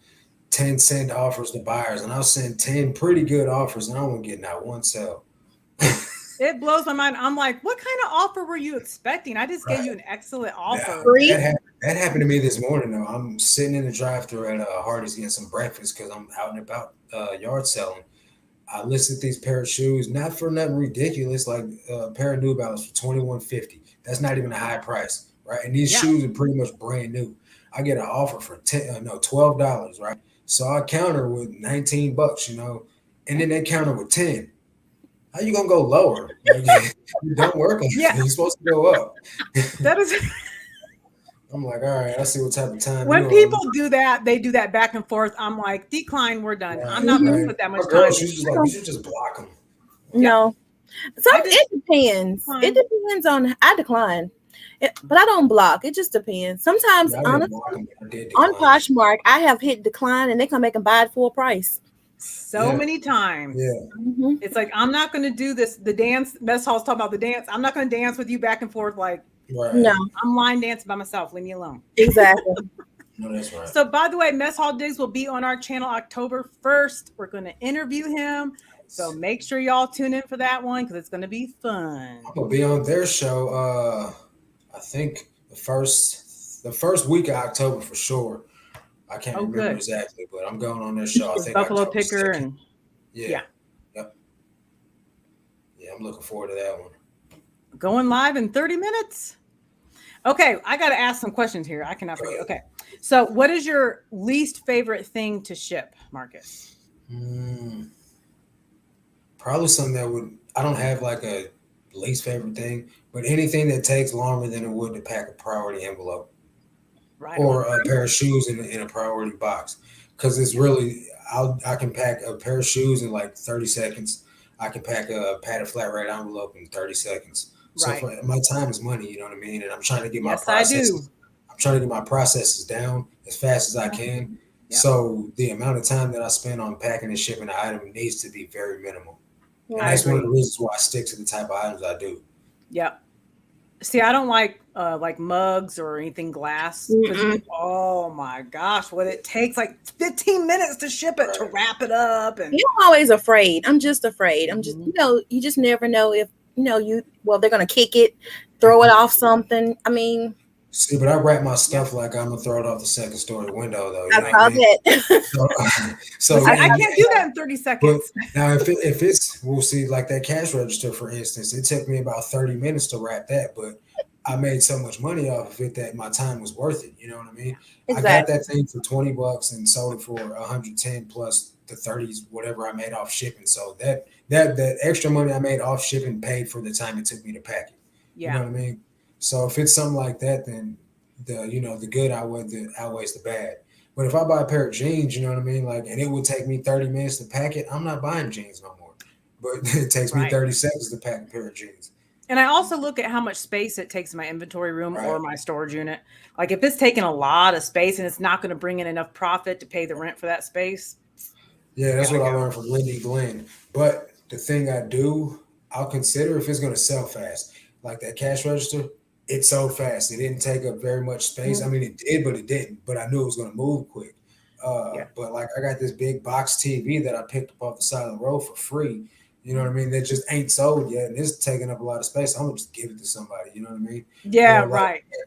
10-cent offers to buyers, and I'll send 10 pretty good offers, and I won't get not one sale. It blows my mind. I'm like, what kind of offer were you expecting? I just gave you an excellent offer. That happened to me this morning though. I'm sitting in the drive-thru at Hardee's getting some breakfast because I'm out and about yard selling. I listed these pair of shoes, not for nothing ridiculous, like a pair of New Balance for $21.50. That's not even a high price, right? And these shoes are pretty much brand new. I get an offer for $12, right? So I counter with $19, and then they counter with 10. How you gonna go lower? Like, you don't work like that. You're supposed to go up. That is. I'm like, all right, I see what type of time. When people do that, they do that back and forth. I'm like, decline, we're done. Right, I'm not going to put that much time. She's just like, you should just block them. No, so it depends. It depends on. I decline, but I don't block. It just depends. Sometimes, honestly, on Poshmark, I have hit decline, and they come back and buy it full price. So many times. Yeah. It's like, I'm not going to do this. The dance, Mess Hall's talking about the dance. I'm not going to dance with you back and forth like. Right. No, I'm line dancing by myself. Leave me alone. Exactly. No, that's right. So, by the way, Mess Hall Diggs will be on our channel October 1st. We're going to interview him. So make sure y'all tune in for that one because it's going to be fun. I'm going to be on their show. I think the first week of October for sure. I can't remember exactly, but I'm going on their show. I think Buffalo October Picker 2nd. and Yep. Yeah, I'm looking forward to that one. Going live in 30 minutes. Okay, I got to ask some questions here. I cannot forget. Okay, so what is your least favorite thing to ship, Marcus? Probably something that I don't have like a least favorite thing, but anything that takes longer than it would to pack a priority envelope. Right. Or a pair of shoes in a priority box. Because it's really, I can pack a pair of shoes in like 30 seconds. I can pack a padded flat rate envelope in 30 seconds. So my time is money, you know what I mean? And I'm trying to get my processes. I'm trying to get my processes down as fast as I can. Yep. So the amount of time that I spend on packing and shipping an item needs to be very minimal. And that's one of the reasons why I stick to the type of items I do. Yep. See, I don't like mugs or anything glass. Oh my gosh, what it takes like 15 minutes to ship it, to wrap it up. And I'm always afraid. I'm just afraid. I'm just, you just never know if, they're going to kick it, throw it off something. I mean. See, but I wrap my stuff like I'm going to throw it off the second story window, though. I saw that. So I can't do that in 30 seconds. But now, if it's, we'll see, like that cash register, for instance, it took me about 30 minutes to wrap that, but I made so much money off of it that my time was worth it. You know what I mean? Exactly. I got that thing for $20 and sold it for 110 plus the 30s, whatever I made off shipping. So that extra money I made off shipping paid for the time it took me to pack it. Yeah. You know what I mean? So if it's something like that, then the good outweighs the bad. But if I buy a pair of jeans, you know what I mean? Like, and it would take me 30 minutes to pack it, I'm not buying jeans no more. But it takes me 30 seconds to pack a pair of jeans. And I also look at how much space it takes in my inventory room or my storage unit. Like if it's taking a lot of space and it's not going to bring in enough profit to pay the rent for that space. Yeah, that's what I learned from Lindy Glenn. But the thing I'll consider if it's going to sell fast. Like that cash register, it sold fast. It didn't take up very much space. I mean, it did, but it didn't. But I knew it was going to move quick. But like I got this big box TV that I picked up off the side of the road for free. You know what I mean? That just ain't sold yet, and it's taking up a lot of space. I'm gonna just give it to somebody. You know what I mean? Yeah,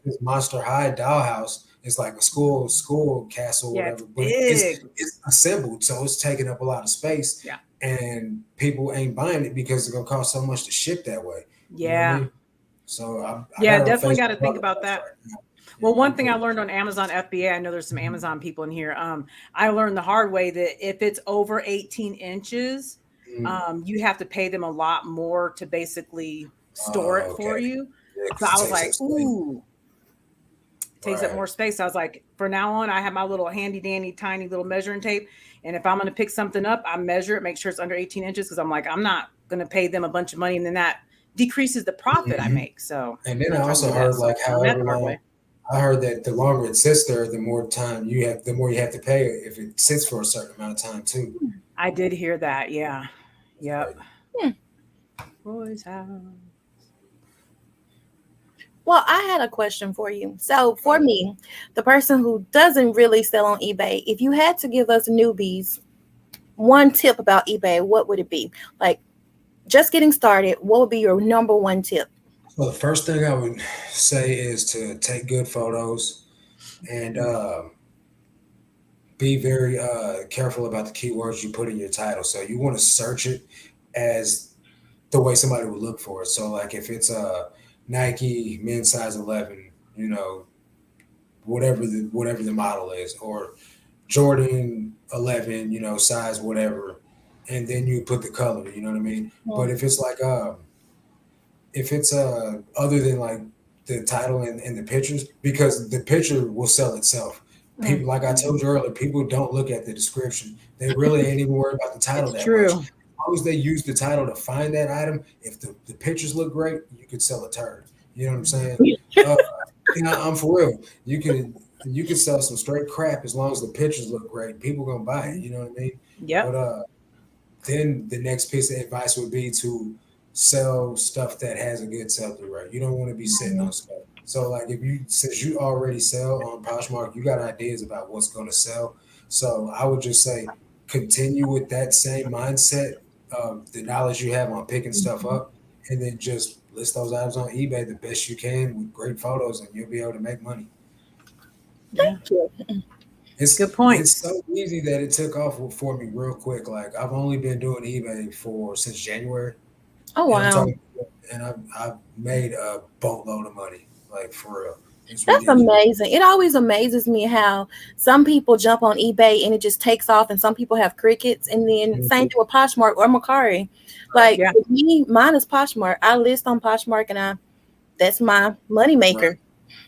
This Monster High dollhouse. It's like a school castle, whatever. But it's assembled, so it's taking up a lot of space. Yeah, and people ain't buying it because it's gonna cost so much to ship that way. Yeah. You know what I mean? So I definitely got to think about that. Well, one thing I learned on Amazon FBA, I know there's some Amazon people in here. I learned the hard way that if it's over 18 inches. You have to pay them a lot more to basically store it for you. So I was like, ooh, takes up more space. I was like, for now on, I have my little handy dandy tiny little measuring tape. And if I'm going to pick something up, I meheasure it, make sure it's under 18 inches. Cause I'm like, I'm not going to pay them a bunch of money. And then that decreases the profit I make. So, and then I also heard I heard that the longer it sits there, the more time the more you have to pay if it sits for a certain amount of time too. I did hear that. Yeah. Yep. Boys house. Well, I had a question for you. So for me, the person who doesn't really sell on eBay, if you had to give us newbies one tip about eBay, what would it be? Like just getting started, what would be your number one tip? Well, the first thing I would say is to take good photos and be very careful about the keywords you put in your title. So you want to search it as the way somebody would look for it. So like if it's a Nike men's size 11, you know, whatever the model is, or Jordan 11, you know, size whatever, and then you put the color. You know what I mean? But if it's other than like the title and the pictures, because the picture will sell itself. People, like I told you earlier, people don't look at the description. They really ain't even worried about the title It's that true. much. As long as they use the title to find that item, if the pictures look great, you could sell a turd. You know what I'm saying? Uh, I'm for real. You can sell some straight crap as long as the pictures look great. People gonna buy it. You know what I mean? Yep. But then the next piece of advice would be to sell stuff that has a good sell through rate. You don't want to be sitting on stuff. So like since you already sell on Poshmark, you got ideas about what's going to sell. So I would just say continue with that same mindset of the knowledge you have on picking stuff up, and then just list those items on eBay the best you can with great photos, and you'll be able to make money. Yeah. Thank you. Good point. It's so easy that it took off for me real quick. Like I've only been doing eBay since January. Oh, And I'm wow. talking, and I've made a boatload of money, like for real. It's That's ridiculous. amazing. It always amazes me how some people jump on eBay and it just takes off, and some people have crickets. And then same thing with Poshmark or Macari. Like Yeah. with me, mine is Poshmark. I list on Poshmark, and that's my money maker. Right.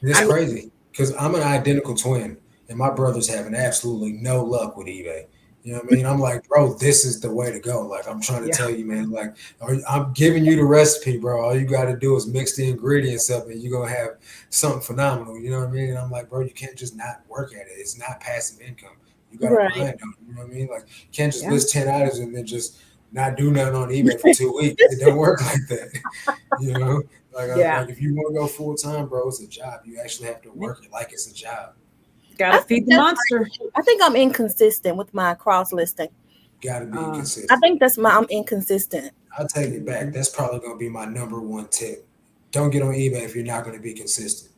And it's I mean, crazy because I'm an identical twin, and my brother's having absolutely no luck with eBay. You know what I mean? I'm like, bro, this is the way to go. Like, I'm trying to Yeah. tell you, man. Like, I'm giving you the recipe, bro. All you got to do is mix the ingredients up, and you're gonna have something phenomenal. You know what I mean? And I'm like, bro, you can't just not work at it. It's not passive income. You got to right. grind on it. You know what I mean? Like, you can't just Yeah. list 10 items and then just not do nothing on eBay for 2 weeks. It don't work like that. You know? Yeah. Like if you want to go full time, bro, it's a job. You actually have to work it like it's a job. Gotta I feed think the that's monster. I think I'm inconsistent with my cross listing. Got to be Uh, I consistent. think I'm inconsistent. I'll take it back. That's probably going to be my number one tip. Don't get on eBay if you're not going to be consistent.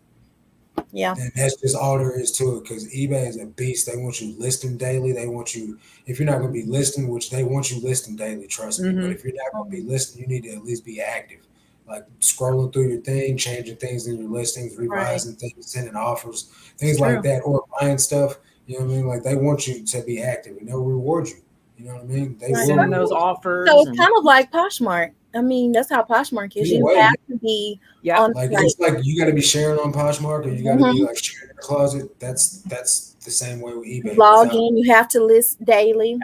Yeah. And that's just all there is to it, because eBay is a beast. They want you listing daily. They want you, if you're not going to be listing, which they want you listing daily, trust me. But Mhm. if you're not going to be listing, you need to at least be active. Like scrolling through your thing, changing things in your listings, Right. revising things, sending offers, It's things like true. that, or buying stuff. You know what I mean? Like they want you to be active, and they'll reward you. You know what I mean? They Right. will Sending those reward you. offers So it's and kind of like Poshmark. I mean, that's how Poshmark is. In a You way, have to be yeah. on like like it's like you got to be sharing on Poshmark, or you got to be mhm, like sharing your closet. That's the same way with eBay. log Without in. You have to list daily.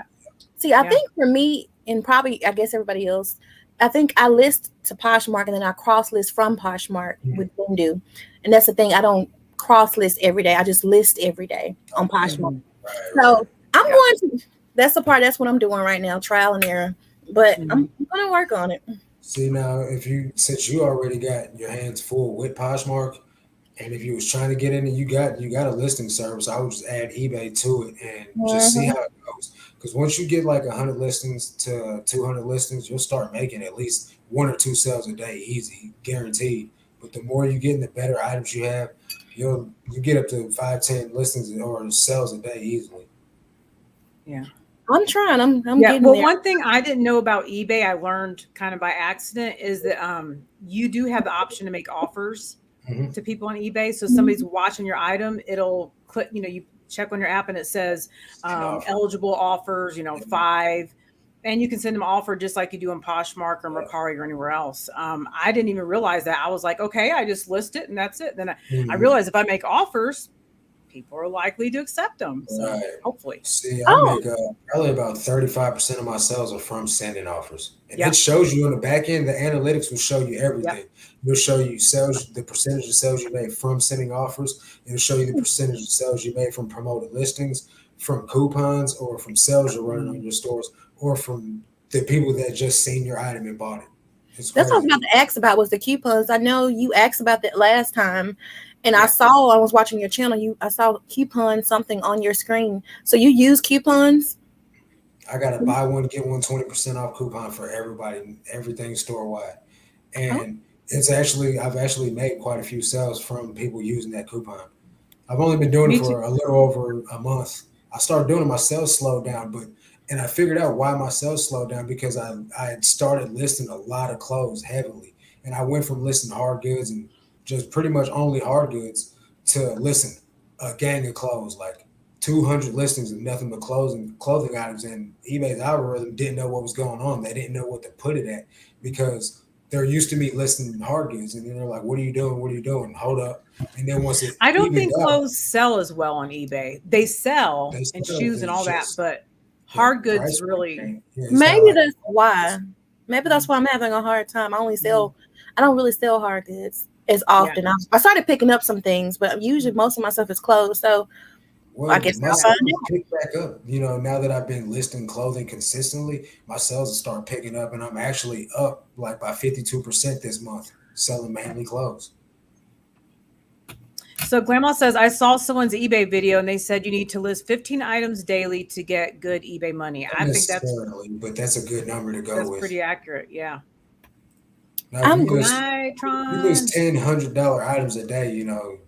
See, I Yeah. think for me, and probably I guess everybody else, I think I list to Poshmark and then I cross list from Poshmark with Bindu. And that's the thing. I don't cross list every day. I just list every day on Poshmark. Mhm. right, So I'm Yeah. going to. That's the part. That's what I'm doing right now. Trial and error. But Mhm. I'm going to work on it. See now, since you already got your hands full with Poshmark, and if you was trying to get in it, you got a listing service. I would just add eBay to it and just see Mhm. how it goes. Because once you get like 100 listings to 200 listings, you'll start making at least one or two sales a day, easy, guaranteed. But the more you get, and the better items you have, you get up to 5, 10 listings or sales a day easily. Yeah. I'm trying. I'm Yeah. getting Well, there. one thing I didn't know about eBay, I learned kind of by accident, is that you do have the option to make offers Mhm. to people on eBay. So somebody's watching your item, it'll click, you check on your app and it says Send offer. eligible offers, 5. And you can send them an offer just like you do on Poshmark or Yeah. Mercari or anywhere else. I didn't even realize that. I was like, okay, I just list it and that's it. Then I Mhm. realized if I make offers, people are likely to accept them. So Right. hopefully. See, I Oh, make probably about 35% of my sales are from sending offers. And Yeah. it shows you on the back end, the analytics will show you Yeah. everything. It'll show you sales, the percentage of sales you made from sending offers. It'll show you the percentage of sales you made from promoted listings, from coupons, or from sales you're running on your stores, or from the people that just seen your item and bought it. It's that's what I was crazy. about to ask about was the coupons. I know you asked about that last time, and I Yeah. was watching your channel. I saw coupon something on your screen. So you use coupons? I got a buy one get one 20% off coupon for everybody, everything store wide, and I've actually made quite a few sales from people using that coupon. I've only been doing Me it too. for a little over a month. I started doing it, my sales slowed down, and I figured out why my sales slowed down because I had started listing a lot of clothes heavily, and I went from listing hard goods and just pretty much only hard goods to listing a gang of clothes, like 200 listings of nothing but clothing items, and eBay's algorithm didn't know what was going on. They didn't know what to put it at because they're used to me listing hard goods, and then they're like, "What are you doing? What are you doing? Hold up!" And then once it I don't evened think out, clothes sell as well on eBay. They sell they and still shoes and all it's that, just but the hard goods price really. range. Yeah, it's not Maybe like that's why. Maybe that's why I'm having a hard time. I don't really sell hard goods as often. I started picking up some things, but usually most of my stuff is clothes. So well, I guess my I'll sales find out. pick back up. Now that I've been listing clothing consistently, my sales will start picking up, and I'm actually up like by 52% this month, selling mainly clothes. So Grandma says, I saw someone's eBay video and they said you need to list 15 items daily to get good eBay money. Not I think that's necessarily, but that's a good number to go with. pretty accurate. Yeah. Now, if I'm you list Night, you list Tron. $100 items a day, you're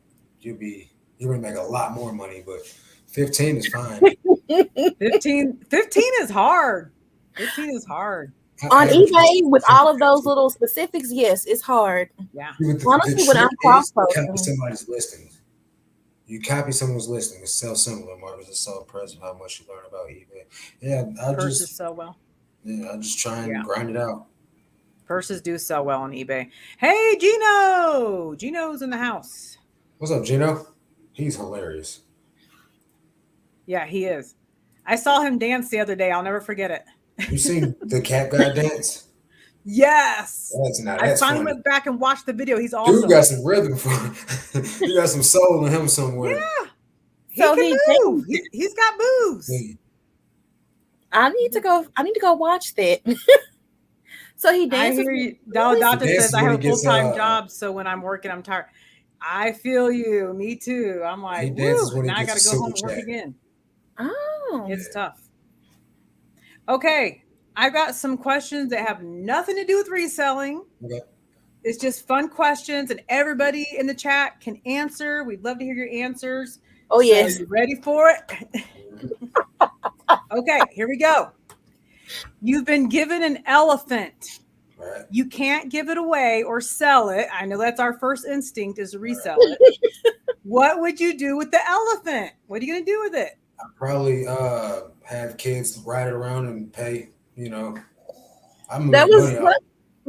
gonna make a lot more money, but 15 is fine. 15 is hard. 15 is hard. On Average eBay with person- all of those little specifics, yes, it's hard. Yeah. But Honestly, when I'm trick is cross-posting. copy somebody's listing. You copy someone's listing, it's so similar. Marcus is so impressed with how much you learn about eBay. Yeah, Purses sell well. I just try and grind it out. Purses do sell well on eBay. Hey, Gino. Gino's in the house. What's up, Gino? He's hilarious. Yeah, he is. I saw him dance the other day. I'll never forget it. You seen the cat guy dance? Yes. I finally funny. went back and watched the video. He's awesome. Dude got some rhythm for he got some soul in him somewhere. Yeah. So he can move. He's got moves. Yeah. I need to go watch that. So he I dances. hear you. Doctor He says I have a dances full-time when he gets, job, so when I'm working, I'm tired. I feel you. Me too. I'm like, He dances when he now I gets gotta a go home super and work chat. again. Oh. It's tough. Okay. I've got some questions that have nothing to do with reselling. Okay. It's just fun questions, and everybody in the chat can answer. We'd love to hear your answers. Oh, yes. So you ready for it? Okay, here we go. You've been given an elephant. Right. You can't give it away or sell it. I know that's our first instinct is to resell it. What would you do with the elephant? What are you going to do with it? I'd probably have kids ride it around and pay, I'm That's money off. what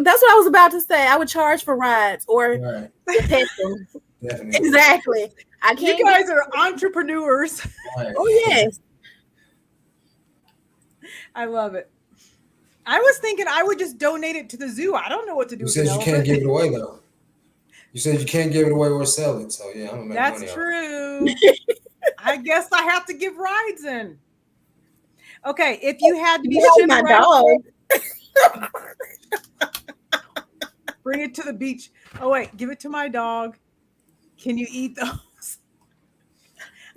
I was about to say. I would charge for rides or Right. pet them. Definitely. Exactly. I can't. You guys are entrepreneurs. Right. Oh, yes. I love it. I was thinking I would just donate it to the zoo. I don't know what to do You with said an you can't elephant. give it away though. You said you can't give it away or sell it. So yeah, I'm gonna make money That's off true. I guess I have to give rides in. Okay, if you had to be My dog. bring it to the beach. Oh wait, give it to my dog. Can you eat those?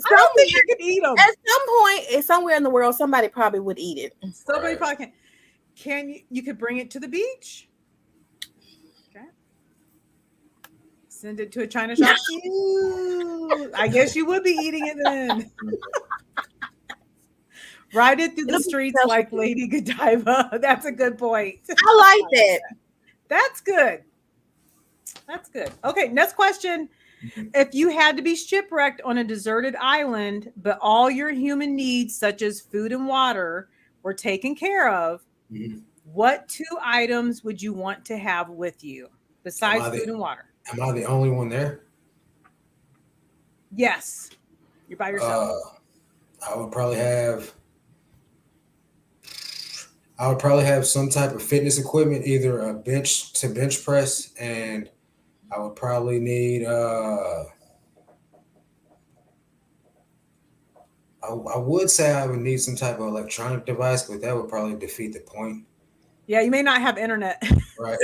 I don't think you can eat them. At some point, somewhere in the world, somebody probably would eat it. Somebody probably can. Can you? You could bring it to the beach. Okay. Send it to a China shop. Ew. I guess you would be eating it then. Ride it through the streets like Lady Godiva. That's a good point. I like that. That's good. That's good. Okay, next question. If you had to be shipwrecked on a deserted island, but all your human needs, such as food and water, were taken care of, what 2 items would you want to have with you besides food and water? Am I the only one there? Yes. You're by yourself. I would probably have some type of fitness equipment, either a bench to bench press, and I would probably need I would say I would need some type of electronic device, but that would probably defeat the point. Yeah, you may not have internet. Right.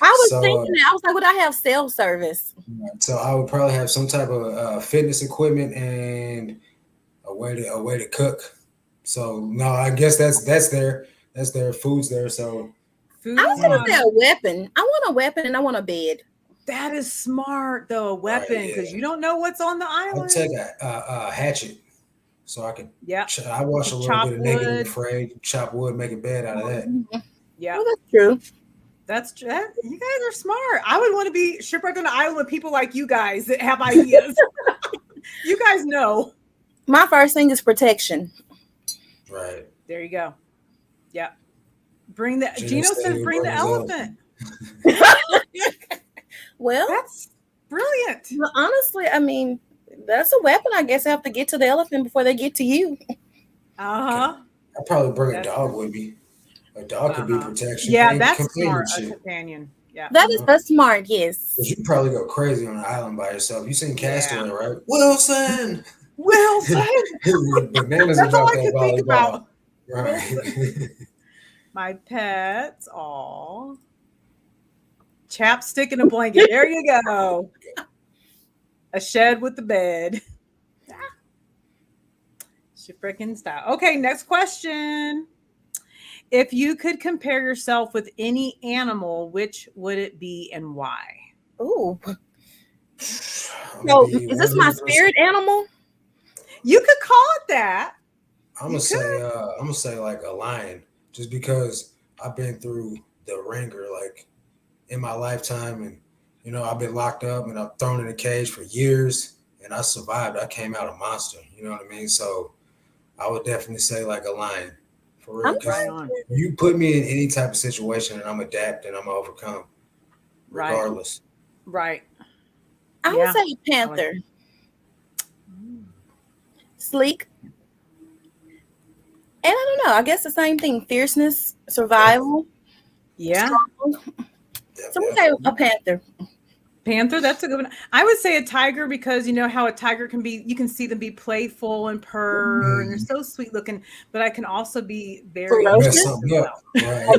I was thinking that. I was like, would I have cell service? So I would probably have some type of fitness equipment and a way to cook. So no, I guess that's their food's there. So Food I is was gonna on. say a weapon. I want a weapon and I want a bed. That is smart though, a right, weapon, because yeah, you don't know what's on the I'd island. take a hatchet so I can. Yeah. I watch a little Chop bit of Naked and wood. Afraid, chop wood, make a bed out of that. Yeah. Oh, that's true. You guys are smart. I would want to be shipwrecked on an island with people like you guys that have ideas. You guys know. My first thing is protection. Right. There you go. Yeah. Bring the Gino Gino said says he'll bring the bring his elephant. Well, That's brilliant. honestly, I mean, that's a weapon. I guess I have to get to the elephant before they get to you. Uh-huh. I'd probably bring a That's dog with me. A dog could be protection Yeah, and that's smart. A companionship. companion. Yeah. That's smart. Yes. Because you probably go crazy on an island by yourself. You seen Castaway, Yeah. right? Wilson. Wilson. Bananas That's all about I that could think volleyball. about. Right. My pets. All. Chapstick and a blanket. There you go. A shed with the bed. Shipwrecking style. Okay, next question. If you could compare yourself with any animal, which would it be and why? Ooh. I'm So, gonna be is this my 100%. spirit animal? You could call it that. I'm gonna say like a lion, just because I've been through the ringer like in my lifetime, and I've been locked up and I've thrown in a cage for years, and I survived. I came out a monster. You know what I mean? So I would definitely say like a lion, for real. I'm 'Cause Right on. you put me in any type of situation, and I'm adapt and I'm gonna overcome, Right. regardless. Right. I Yeah. would say panther. Sleek. And I don't know. I guess the same thing. Fierceness, survival. Yeah. So we say a panther. Panther, that's a good one. I would say a tiger, because you know how a tiger can be, you can see them be playful and purr and they're so sweet looking, but I can also be very Ferocious? Mess aggressive something as up. well. Right.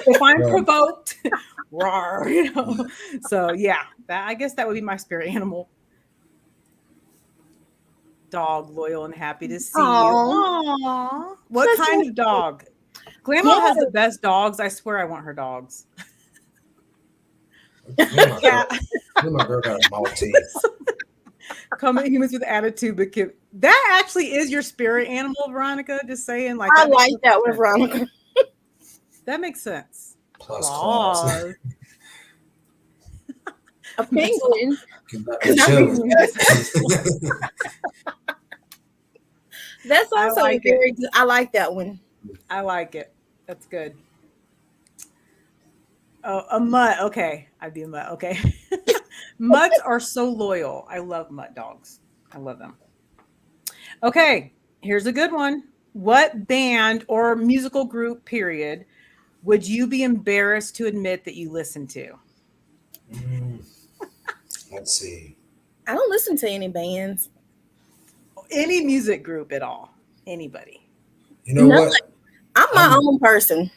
If I'm Right. provoked, roar, So yeah, I guess that would be my spirit animal. Dog, loyal and happy to see you. Aww. What That's kind so of dog? Grandma Yeah. has the best dogs. I swear I want her dogs. Me and my Yeah. girl- me and my girl got a Maltese. Coming humans with attitude, but that actually is your spirit animal, Veronica. Just saying, like I that makes like that one, sense. Veronica. That makes sense. Plus claws. Claws. A penguin. Chilling. That's I also like it. very good. I like that one. I like it. That's good. Oh, a mutt. Okay. I'd be a mutt. Okay. Mutts are so loyal. I love mutt dogs. I love them. Okay. Here's a good one. What band or musical group, period, would you be embarrassed to admit that you listen to? Let's see. I don't listen to any bands. Any music group at all. Anybody. You know No. what? I'm my own person.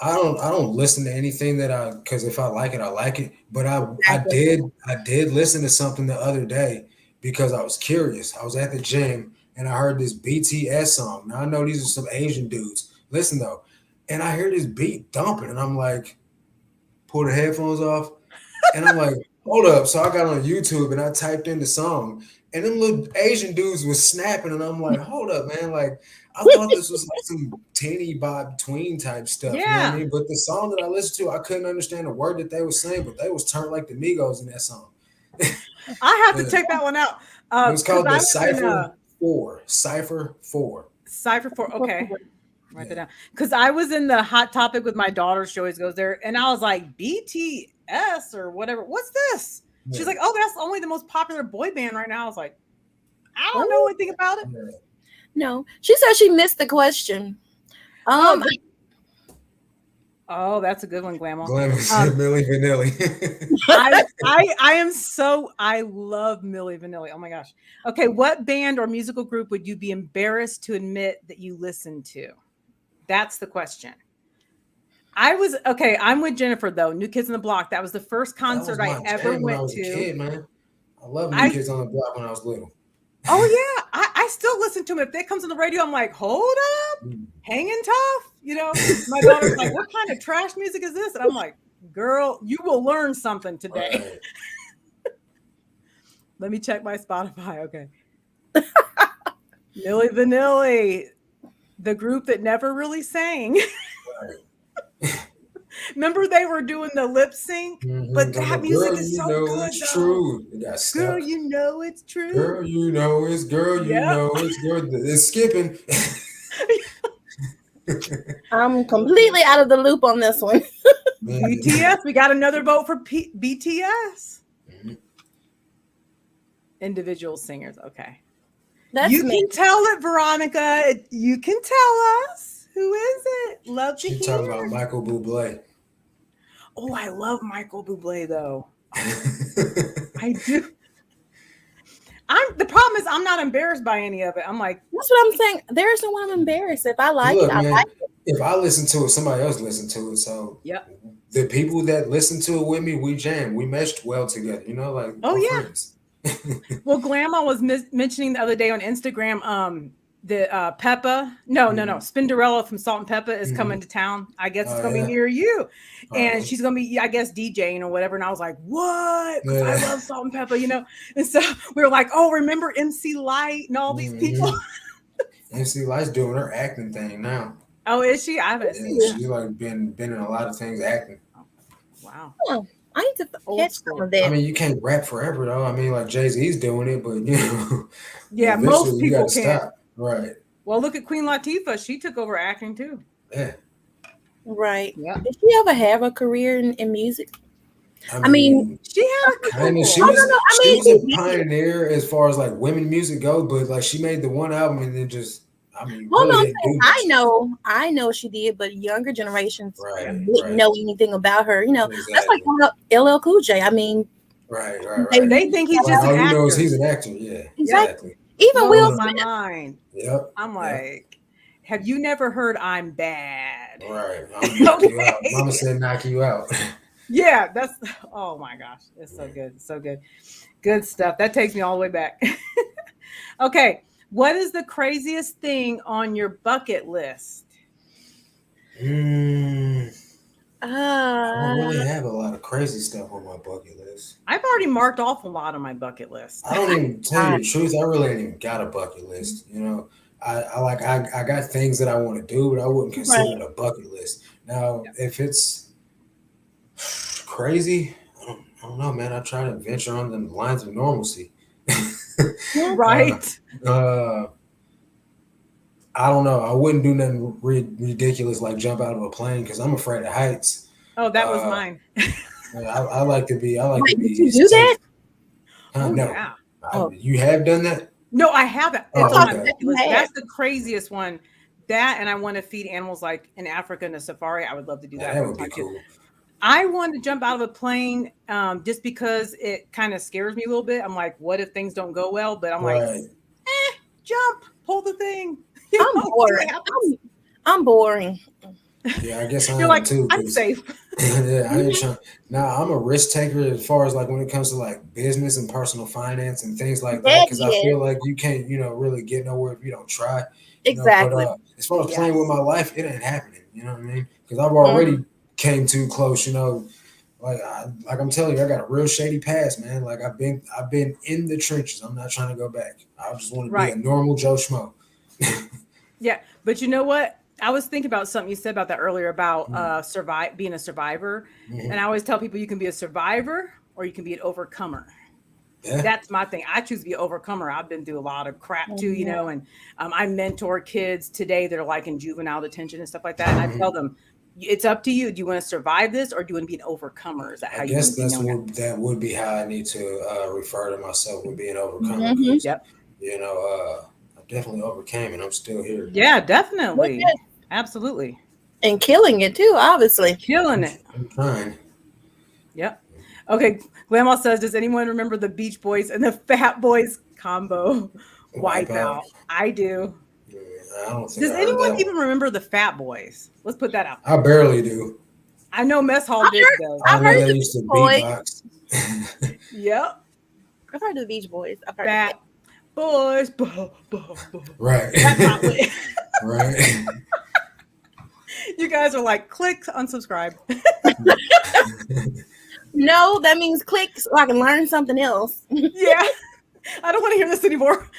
I don't listen to anything because if I like it, I like it. But I Exactly. did listen to something the other day because I was curious. I was at the gym and I heard this BTS song. Now I know these are some Asian dudes. Listen though, and I hear this beat dumping, and I'm like, pull the headphones off, and I'm like, hold up. So I got on YouTube and I typed in the song, and them little Asian dudes was snapping, and I'm like, hold up, man, like. I thought this was like some teeny bob tween type stuff. You know what Yeah. I mean? But the song that I listened to, I couldn't understand a word that they were saying, but they was turned like the Migos in that song. I have to check that one out. It was called 'cause I the was in, Cypher 4. Cypher 4. Cypher 4. Okay. Write that Yeah. down. Because I was in the Hot Topic with my daughter. She always goes there. And I was like, BTS or whatever. What's this? She's Yeah. like, oh, that's only the most popular boy band right now. I was like, I don't know anything about it. Yeah. No, she said she missed the question. Oh, that's a good one, Grandma. Glenn said Milli Vanilli. I love Milli Vanilli. Oh my gosh. Okay, what band or musical group would you be embarrassed to admit that you listen to? That's the question. I'm with Jennifer though. New Kids on the Block. That was the first concert I ever when I went was to. a kid, man. I love New Kids on the Block when I was little. Oh yeah, I still listen to them. If that comes on the radio, I'm like, hold up, hanging tough. You know, my daughter's like, what kind of trash music is this? And I'm like, girl, you will learn something today. Right. Let me check my Spotify. Okay. Milli Vanilli, the group that never really sang. Right. Remember they were doing the lip sync, but that music is so good. It's true. Girl, you know it's true. Girl, you know it's girl. You know it's girl. It's skipping. I'm completely out of the loop on this one. BTS, we got another vote for BTS. Mm-hmm. Individual singers, okay. You can tell it, Veronica. You can tell us. Who is it? Love to hear. She's talking about Michael Bublé. Oh, I love Michael Bublé, though. I do. The problem is I'm not embarrassed by any of it. I'm like, that's what I'm saying. There's no one I'm embarrassed. If I like it, I like it. If I listen to it, somebody else listen to it. So the people that listen to it with me, we jam. We meshed well together. You know, like friends. Well, Grandma was mentioning the other day on Instagram, the Peppa. No, Spinderella from Salt and Peppa is coming to town. I guess it's gonna be near you, and she's gonna be, I guess, DJing or whatever. And I was like, what? I love Salt and Peppa, you know. And so we were like, oh, remember MC Light and all these people. MC Light's doing her acting thing now. Oh, is she? I haven't seen She's like been in a lot of things acting. Wow. Oh, I need to catch some of that. I mean, you can't rap forever though. I mean, like Jay-Z's doing it, but you know, most people can't. Stop. Right. Well, look at Queen Latifah. She took over acting too. Yeah. Right. Yeah. Did she ever have a career in music? I mean she had a couple. She was a pioneer as far as like women music go, but like she made the one album and then just. I mean, really I know she did, but younger generations didn't know anything about her. You know, that's like LL Cool J. I mean, right. They think he's just an actor. All you know is he's an actor. Yeah, exactly. Even Will Smith. My mind. Yep. I'm like, have you never heard "I'm Bad"? Right. I'm knock you out. Mama said, "Knock you out." Yeah, that's. Oh my gosh, it's so good, so good, good stuff. That takes me all the way back. Okay. What is the craziest thing on your bucket list? I don't really have a lot of crazy stuff on my bucket list. I've already marked off a lot on my bucket list. I don't even tell you the truth. I really ain't even got a bucket list. You know, I got things that I want to do, but I wouldn't consider it a bucket list. Now, if it's crazy, I don't know, man. I try to venture on the lines of normalcy. Right. I don't know. I wouldn't do nothing ridiculous like jump out of a plane because I'm afraid of heights. Oh, that was mine. I like to be. Did you do that? No. Yeah. You have done that? No, I haven't. It's on my bucket list. That's the craziest one. That, and I want to feed animals like in Africa in a safari. I would love to do that. That would be cool. I want to jump out of a plane just because it kind of scares me a little bit. I'm like, what if things don't go well? But I'm like, jump, pull the thing. I'm boring. I'm boring. Yeah, I guess you're like, too. I'm safe. Yeah, I ain't trying. Now I'm a risk taker as far as like when it comes to like business and personal finance and things like that. Because I feel like you can't, really get nowhere if you don't try. Exactly. But, as far as playing with my life, it ain't happening. You know what I mean? Because I've already came too close. Like I'm telling you, I got a real shady past, man. Like I've been in the trenches. I'm not trying to go back. I just want to be a normal Joe Schmo. Yeah, but you know what? I was thinking about something you said about that earlier about being a survivor. Mm-hmm. And I always tell people you can be a survivor or you can be an overcomer. Yeah. That's my thing. I choose to be an overcomer. I've been through a lot of crap too, and I mentor kids today that are like in juvenile detention and stuff like that. And I tell them, it's up to you. Do you want to survive this or do you want to be an overcomer? Is that how I guess that would be how I need to refer to myself with being an overcomer. Mm-hmm. Yep. I definitely overcame and I'm still here. Yeah, definitely. Absolutely. And killing it too, obviously. Killing it. I'm trying. Yep. Okay. Grandma says, does anyone remember the Beach Boys and the Fat Boys combo? Wipeout. I do. Yeah, I don't think does anyone even remember the Fat Boys? Let's put that out. I barely do. I know Mess Hall did though. I know they used to beatbox. Yep. I've heard of the Beach Boys. I've heard Fat boys. Right. That's not lit. Right. You guys are like, click, unsubscribe. No, that means click so I can learn something else. Yeah. I don't want to hear this anymore.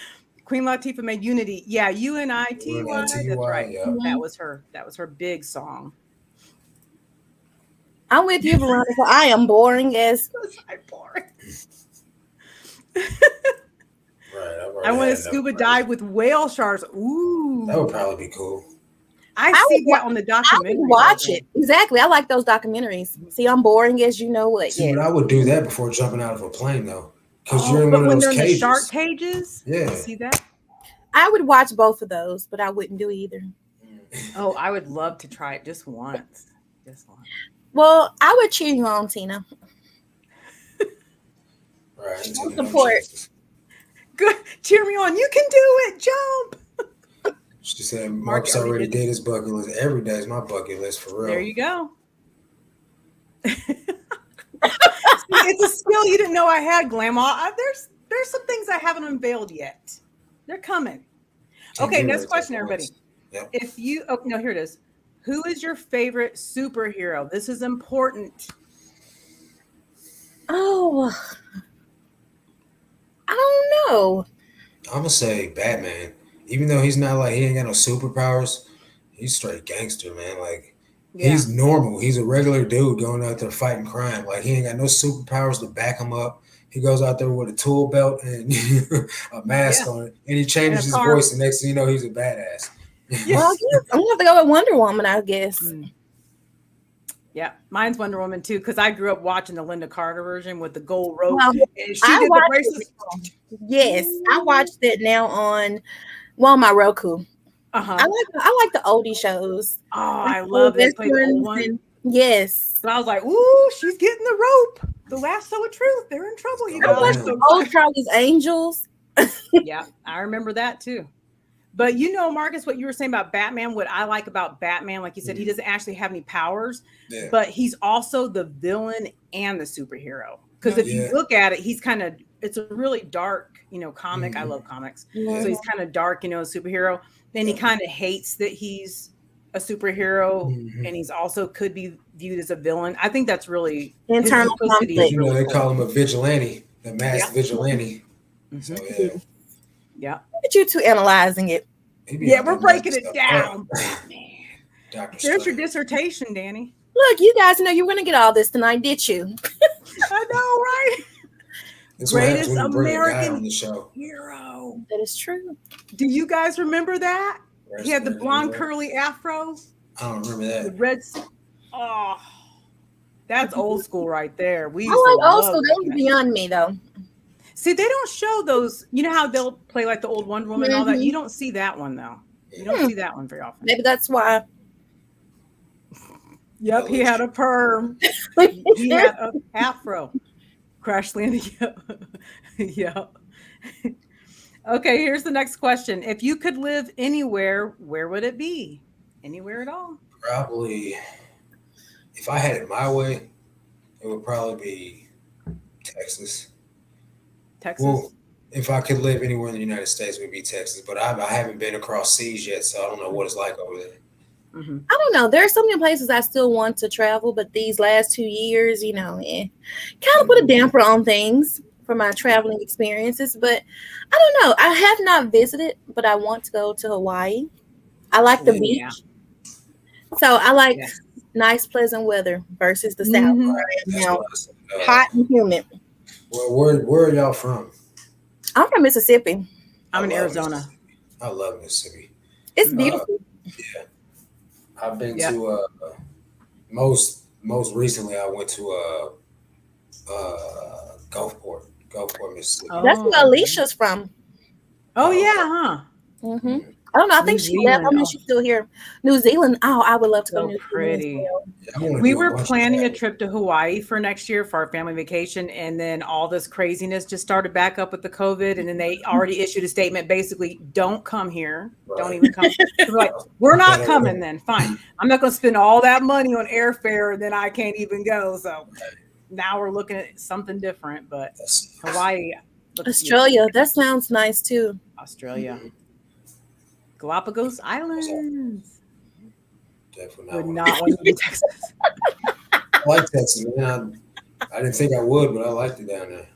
Queen Latifah made Unity. Yeah, UNITY. That's right. Yeah. That was her big song. I'm with you, Veronica. I am boring as I'm boring. Right. I want to scuba dive with whale sharks. Ooh. That would probably be cool. I see that on the documentary. I would watch it. Exactly. I like those documentaries. See, I'm boring as you know what. See, but I would do that before jumping out of a plane, though. Because Oh, you're in but one when of they're those in the cages. shark cages, Yeah. you see that? I would watch both of those, but I wouldn't do either. Oh, I would love to try it just once. Just once. Well, I would cheer you on, Tina. Right. Support. Good. Cheer me on. You can do it. Jump. She said Marcus already did his bucket list. Every day is my bucket list for real. There you go. It's a skill you didn't know I had, Grandma. There's some things I haven't unveiled yet. They're coming. Okay, next question, everybody. Yep. If you here it is. Who is your favorite superhero? This is important. Oh, I don't know. I'm gonna say Batman. Even though he's not like he ain't got no superpowers, he's straight gangster, man. Like he's normal. He's a regular dude going out there fighting crime. Like he ain't got no superpowers to back him up. He goes out there with a tool belt and a mask on it, and he changes his voice, and next thing you know, he's a badass. Well, I'm gonna have to go with Wonder Woman, I guess. Yeah, mine's Wonder Woman too, because I grew up watching the Linda Carter version with the gold rope. Well, and she did the braces. Yes, I watched it now on my Roku. I like the oldie shows. Oh, I love it. Play the old one. Yes. So I was like, ooh, she's getting the rope. The lasso of truth. They're in trouble, you guys. Old Charlie's Angels. Yeah, I remember that too. But you know, Marcus, what you were saying about Batman, what I like about Batman, like you said, he doesn't actually have any powers, but he's also the villain and the superhero. Because if you look at it, it's a really dark, comic. I love comics. So he's kind of dark, superhero. Then he kind of hates that he's a superhero and he's also could be viewed as a villain. I think that's really internal conflict. They call him a vigilante, the masked vigilante. So, yeah. Look at you two analyzing it. Yeah, we're breaking it down. There's your dissertation, Danny. Look, you guys know you were going to get all this tonight, did you? I know, right? That's Greatest American on the show. Hero. That is true. Do you guys remember that? He had the blonde curly afro. I don't remember that. The red. Oh, that's old school right there. I like old school. That was beyond me, though. See, they don't show those. You know how they'll play like the old Wonder Woman and all that? You don't see that one, though. You don't see that one very often. Maybe that's why. Yep, he had a perm. He had an afro. Crash landing. Yep. Okay, here's the next question. If you could live anywhere, where would it be? Anywhere at all? Probably, if I had it my way, it would probably be Texas. Texas? Well, if I could live anywhere in the United States, it would be Texas. But I haven't been across seas yet, so I don't know what it's like over there. I don't know. There are so many places I still want to travel, but these last 2 years, kind of put a damper on things for my traveling experiences. But I don't know. I have not visited, but I want to go to Hawaii. I like the beach. So I like nice, pleasant weather versus the South where I am now, hot and humid. Well, where are y'all from? I'm from Mississippi. I'm in Arizona. I love Mississippi. It's beautiful. Yeah. I've been to most recently I went to Gulfport, Mississippi. That's where Alicia's from. Oh yeah, huh? Mm-hmm. I don't know. I think she left. I mean, she's still here. New Zealand. Oh, I would love to go to New Zealand. Yeah, we were planning a trip to Hawaii for next year for our family vacation, and then all this craziness just started back up with the COVID, and then they already issued a statement basically, don't come here. Right. Don't even come. So we're like, we're not coming then. Fine. I'm not going to spend all that money on airfare, and then I can't even go. So now we're looking at something different, but Hawaii, Australia, that sounds nice too. Australia. Galapagos Islands. Definitely Would not. not want to be Texas. I like Texas, man. I didn't think I would, but I liked it down there.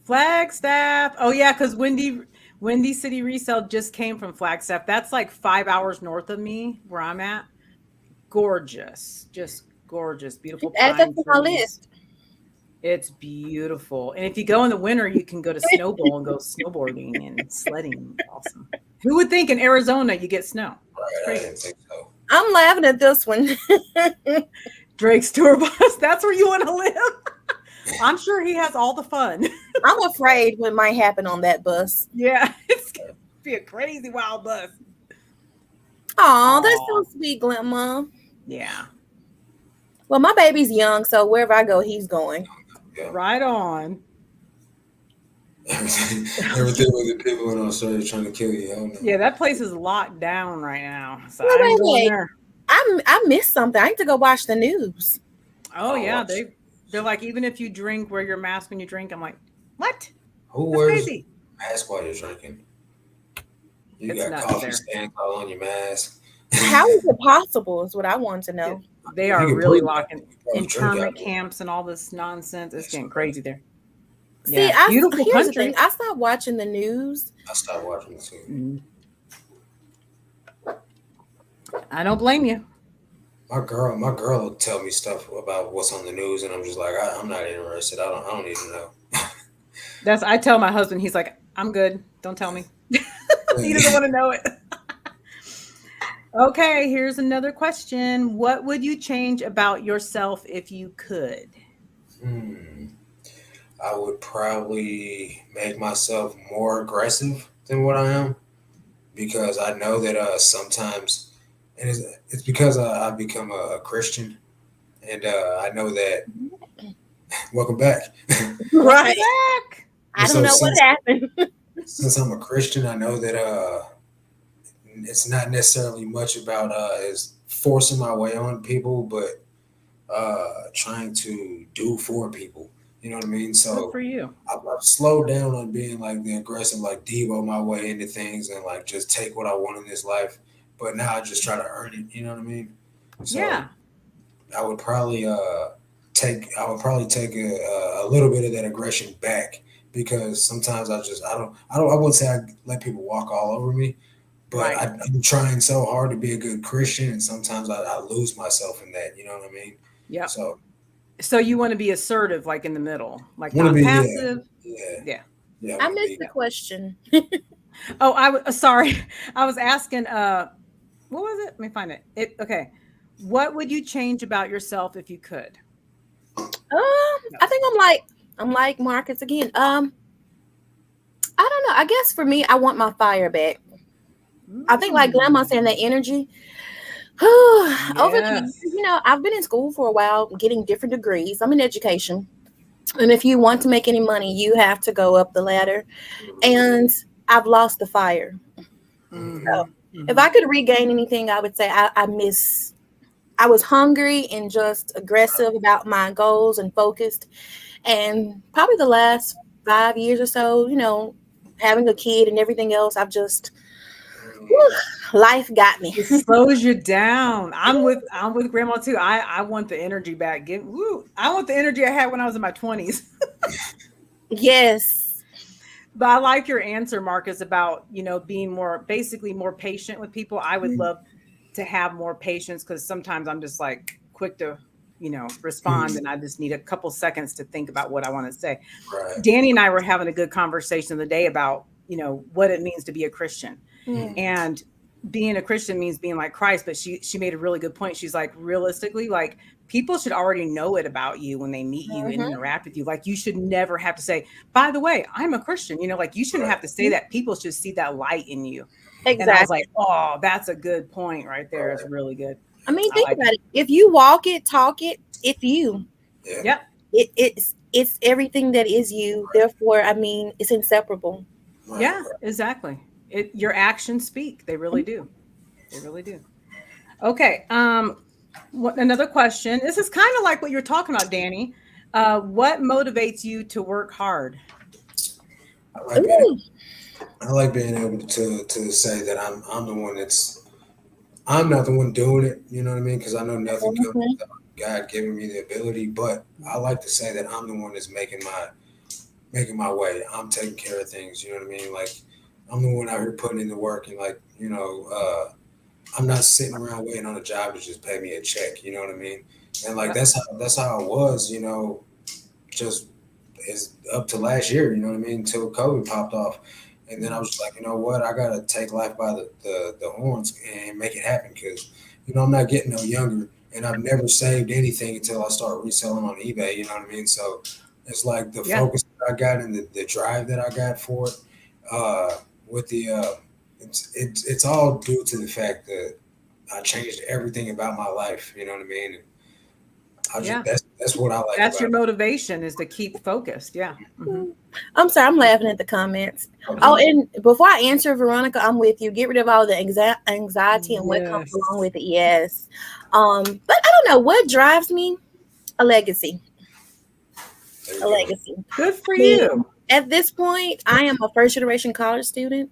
Flagstaff. Oh yeah, because Windy City Resale just came from Flagstaff. That's like 5 hours north of me, where I'm at. Gorgeous, just gorgeous, beautiful. Add that Pine to my trees. list. It's beautiful, and if you go in the winter, you can go to Snow Bowl and go snowboarding and sledding. Awesome. Who would think in Arizona you get snow? Right, I didn't think so. I'm laughing at this one. Drake's tour bus. That's where you want to live. I'm sure he has all the fun. I'm afraid what might happen on that bus. Yeah, it's gonna be a crazy wild bus. Oh, that's so sweet, Grandma. Yeah. Well, my baby's young, so wherever I go, he's going. Yeah. Right on. Everything with the people in Australia trying to kill you. I don't know. Yeah, that place is locked down right now. So Wait, I ain't going wait. there. I missed something. I need to go watch the news. Oh yeah, watch. they're like, even if you drink, wear your mask when you drink. I'm like, what? Who That's wears crazy. a mask while you're drinking? You It's got nuts coffee there. stand all on your mask. How is it possible? Is what I want to know. They You are can really breathe. locking You can probably drink out internment there. camps and all this nonsense. It's getting crazy there. See, Yeah, beautiful here's the country. thing. I stopped watching the news. I stopped watching the TV. Mhm. I don't blame you. My girl will tell me stuff about what's on the news, and I'm just like, I'm not interested. I don't even know. I tell my husband, he's like, I'm good. Don't tell me. He doesn't want to know it. Okay, here's another question. What would you change about yourself if you could? I would probably make myself more aggressive than what I am, because I know that sometimes, and it's because I've become a Christian, and I know that. Welcome back. Right. Back. I don't know what happened. Since I'm a Christian, I know that it's not necessarily much about is forcing my way on people, but trying to do for people. You know what I mean? Good So for you. I've slowed down on being like the aggressive, like Devo my way into things and like just take what I want in this life. But now I just try to earn it. You know what I mean? So Yeah. I would probably take a little bit of that aggression back, because sometimes I wouldn't say I let people walk all over me, but Right. I'm trying so hard to be a good Christian, and sometimes I lose myself in that. You know what I mean? Yeah. So you want to be assertive, like in the middle, like Wanna not be, passive. yeah. I missed the question. Oh, I was sorry. I was asking. What was it? Let me find it. Okay. What would you change about yourself if you could? I think I'm like Marcus again. I don't know. I guess for me, I want my fire back. I think like Grandma saying, that energy. Over the years, I've been in school for a while, getting different degrees. I'm in education, and if you want to make any money, you have to go up the ladder. And I've lost the fire. So if I could regain anything, I would say I was hungry and just aggressive about my goals and focused. And probably the last 5 years or so, having a kid and everything else, I've just life got me. It slows you down. I'm with Grandma too. I want the energy back. I want the energy I had when I was in my 20s. Yes. But I like your answer, Marcus, about being more patient with people. I would love to have more patience, because sometimes I'm just like quick to respond, and I just need a couple seconds to think about what I want to say. Right. Danny and I were having a good conversation the day about what it means to be a Christian. And being a Christian means being like Christ. But she made a really good point. She's like, realistically, like, people should already know it about you when they meet you and interact with you. Like, you should never have to say, by the way, I'm a Christian. Like, you shouldn't have to say that. People should see that light in you. Exactly. And I was like, oh, that's a good point right there. It's really good. I mean, think about it. If you walk it, talk it, it's you. Yep. It's everything that is you. Therefore, I mean, it's inseparable. Right. Yeah, exactly. Your actions speak. They really do. They really do. Okay. Another question. This is kind of like what you're talking about, Danny. What motivates you to work hard? I like being able to say that I'm the one I'm not the one doing it. You know what I mean? Because I know nothing comes without God giving me the ability. But I like to say that I'm the one that's making my way. I'm taking care of things. You know what I mean? Like I'm the one out here putting in the work and like I'm not sitting around waiting on a job to just pay me a check. You know what I mean? And like that's how it was. Just is up to last year. You know what I mean? Until COVID popped off. And then I was like, you know what? I gotta take life by the horns and make it happen because, I'm not getting no younger, and I've never saved anything until I started reselling on eBay. You know what I mean? So it's like the focus that I got and the drive that I got for it. With the it's all due to the fact that I changed everything about my life. You know what I mean? That's what I like. That's your motivation is to keep focused. Yeah. Mm-hmm. I'm sorry, I'm laughing at the comments. Okay. Oh, and before I answer, Veronica, I'm with you. Get rid of all the anxiety and what comes along with it. Yes. But I don't know what drives me. A legacy. A legacy. Good for you. At this point, I am a first generation college student.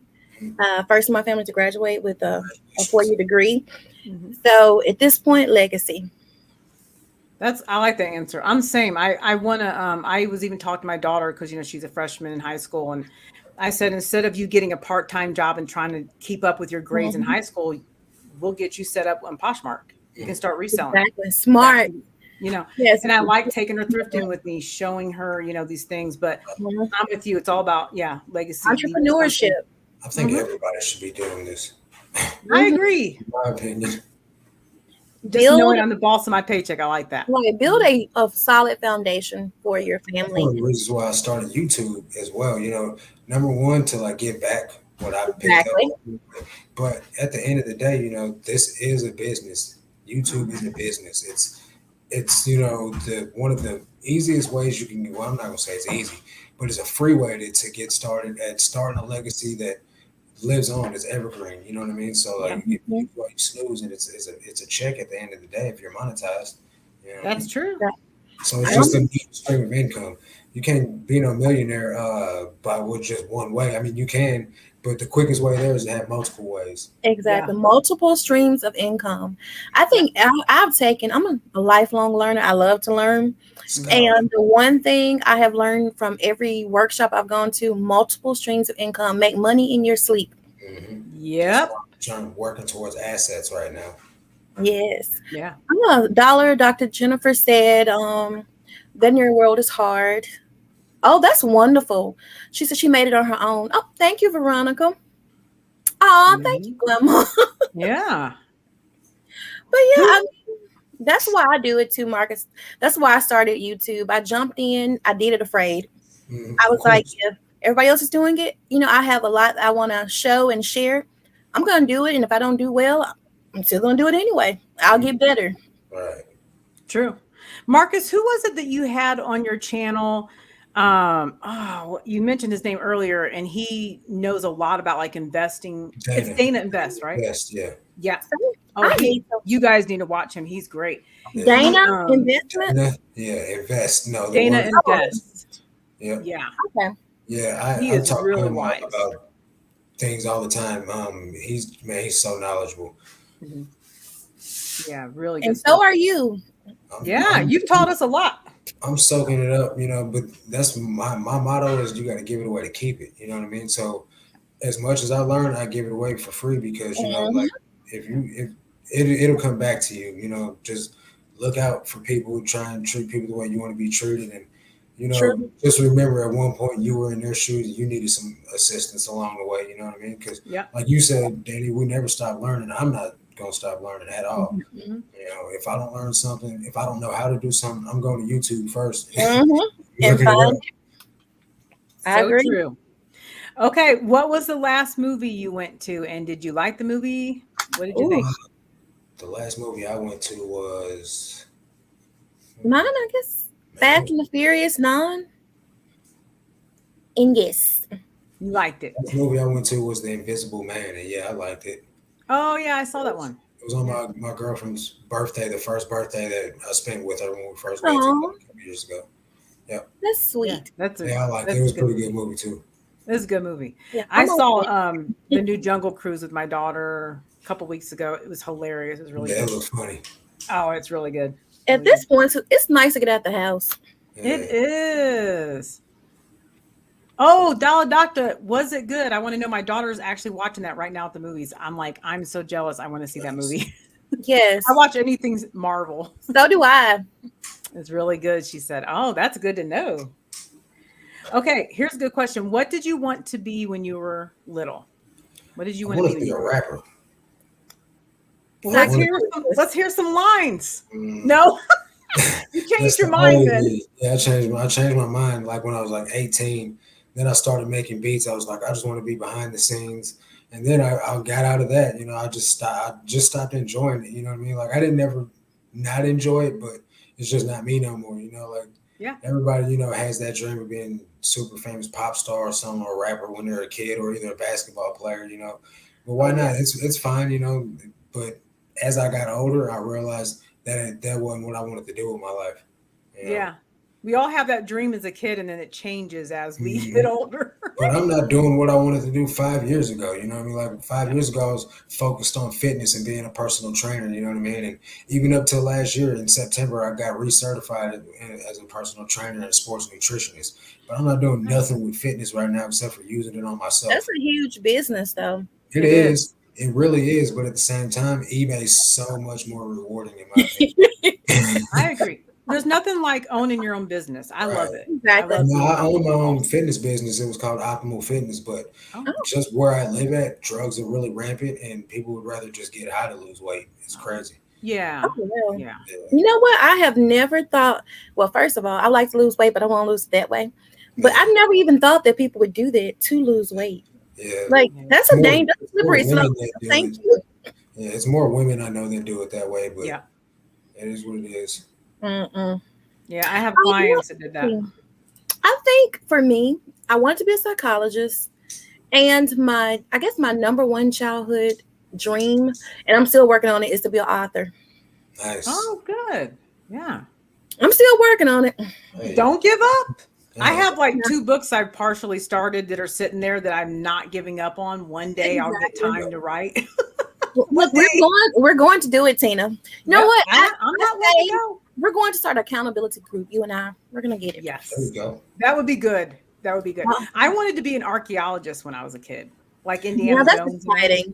First in my family to graduate with a 4-year degree. Mm-hmm. So at this point, legacy. I like that answer. I'm the same. I want to, I was even talking to my daughter because, she's a freshman in high school. And I said, instead of you getting a part-time job and trying to keep up with your grades in high school, we'll get you set up on Poshmark. You can start reselling. Exactly. Smart. Yes. And I like taking her thrifting with me, showing her, these things, but I'm with you. It's all about, legacy. Entrepreneurship. I think everybody should be doing this. I agree. In my opinion. Just knowing I'm the boss of my paycheck, I like that. Right, build a solid foundation for your family. One of the reasons why I started YouTube as well. Number one, to like give back what I picked up. But at the end of the day, this is a business. YouTube is a business. It's one of the easiest ways you can. Well, I'm not gonna say it's easy, but it's a free way to get started at starting a legacy that lives on, is evergreen. You know what I mean? So like if you snooze and it's a check at the end of the day if you're monetized. That's true. So it's just a new stream of income. You can't be no millionaire by just one way. I mean, you can, but the quickest way there is to have multiple ways. Exactly. Yeah. Multiple streams of income. I think I'm a lifelong learner. I love to learn. And the one thing I have learned from every workshop I've gone to, multiple streams of income, make money in your sleep. Mm-hmm. Yep. I'm working towards assets right now. Yes. Yeah. Dr. Jennifer said, then your world is hard. Oh, that's wonderful. She said she made it on her own. Oh, thank you, Veronica. Oh, thank you, Grandma. Yeah. But yeah, that's why I do it too, Marcus. That's why I started YouTube. I jumped in. I did it afraid. I was like, if everybody else is doing it, I have a lot I want to show and share. I'm going to do it. And if I don't do well, I'm still going to do it anyway. I'll get better. Right. True. Marcus, who was it that you had on your channel? You mentioned his name earlier, and he knows a lot about like investing. Dana. It's Dana Invest, right? Invest, yeah. Yeah. You guys need to watch him. He's great. Dana Investment? Invest. No, Dana Invest. Yeah. Yeah. Okay. Yeah, he is really wise about things all the time. He's so knowledgeable. Mm-hmm. Yeah, really good. And so are you. You've taught us a lot. I'm soaking it up, but that's my motto is you got to give it away to keep it. You know what I mean? So as much as I learn, I give it away for free because, like if it'll come back to you, just look out for people who try and treat people the way you want to be treated. And, just remember at one point you were in their shoes and you needed some assistance along the way. You know what I mean? Because like you said, Danny, we never stop learning. I'm not going to stop learning at all. Mm-hmm. If I don't learn something, if I don't know how to do something, I'm going to YouTube first. And I agree. True. Okay, what was the last movie you went to, and did you like the movie? What did you think? The last movie I went to was 9, I guess. Fast and the Furious 9. And yes, you liked it. The movie I went to was The Invisible Man, and I liked it. Oh yeah, I saw that one. It was on my girlfriend's birthday, the first birthday that I spent with her when we first met a couple years ago. Yeah, that's sweet. I liked it. It was a pretty good movie too. This is a good movie. Yeah, I I'm saw okay. the new Jungle Cruise with my daughter a couple weeks ago. It was hilarious. It was really Yeah, it good. looks funny. Oh, it's really good. At Really this good. point, it's nice to get out the house. Yeah. It is. Oh, Dollar Doctor, was it good? I want to know. My daughter's actually watching that right now at the movies. I'm like, I'm so jealous. I want to see that movie. Yes, I watch anything Marvel. so do I. It's really good. She said, "Oh, that's good to know." Okay, here's a good question. What did you want to be when you were little? What did you I want to want be to when be you a were little? rapper. Let's wanna- hear some. Let's hear some lines. Mm, No, you that's changed your the mind old then. me. Yeah, I changed my mind like when I was like 18. Then I started making beats. I was like, I just want to be behind the scenes. And then I got out of that. I just stopped enjoying it. You know what I mean? Like I didn't ever not enjoy it, but it's just not me no more. Like Yeah. everybody, has that dream of being super famous pop star or something or rapper when they're a kid or either a basketball player. But why not? It's fine. But as I got older, I realized that wasn't what I wanted to do with my life. Yeah. We all have that dream as a kid, and then it changes as we Mhm. get older. But I'm not doing what I wanted to do 5 years ago. You know what I mean? Like 5 years ago, I was focused on fitness and being a personal trainer. You know what I mean? And even up till last year in September, I got recertified as a personal trainer and a sports nutritionist. But I'm not doing nothing with fitness right now except for using it on myself. That's a huge business, though. It is. It really is. But at the same time, eBay is so much more rewarding in my opinion. I agree. There's nothing like owning your own business. I love it. Exactly. I love I own my own awesome. fitness business. It was called Optimal Fitness, but Oh, just where I live at, drugs are really rampant, and people would rather just get high to lose weight. It's crazy. yeah. Oh, well. Yeah. You know what? I have never thought. Well, first of all, I like to lose weight, but I won't lose it that way. But Yeah. I've never even thought that people would do that to lose weight. Yeah, Like that's a More- dangerous, it's more slippery slope. women that do Thank it. you. Yeah, it's more women I know that do it that way, but Yeah. it is what it is. Mm-mm. Yeah. I have Oh, clients that did that. I think for me, I wanted to be a psychologist, and I guess my number one childhood dream, and I'm still working on it, is to be an author. Nice. Oh, good. Yeah. I'm still working on it. Hey, Don't give up. I yeah. have like 2 books I've partially started that are sitting there that I'm not giving up on. One day I'll get Exactly. time to write. Look, we're going to do it, Tina. You know Yep, what? I'm not letting go. We're going to start an accountability group. You and I, we're gonna get it. There Yes. we go. That would be good. That would be good. Wow. I wanted to be an architect when I was a kid, like Yeah, Indiana that's Jones. exciting.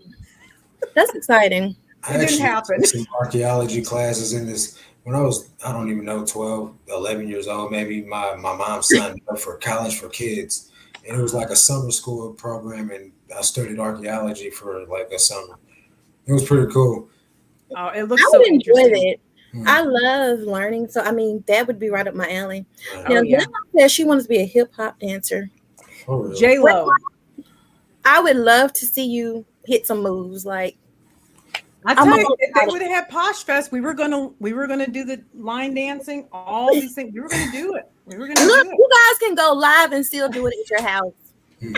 That's exciting. I It didn't actually happen. took some archaeology classes in this when I was, I don't even know, 12, 11 years old. Maybe my mom signed me up for college for kids. And it was like a summer school program. And I studied archaeology for like a summer. It was pretty cool. Oh, it looks I so would enjoy interesting. that. Hmm. I love learning, so I mean that would be right up my alley. Right. Now, Oh, yeah. Grandma said she wants to be a hip hop dancer. For real. J Lo. I would love to see you hit some moves. Like I I'm tell you, all if about they it. would have had Posh Fest, we were gonna do the line dancing, all these things. We were gonna do it. We were gonna look, do it. you guys can go live and still do it at your house. Hmm.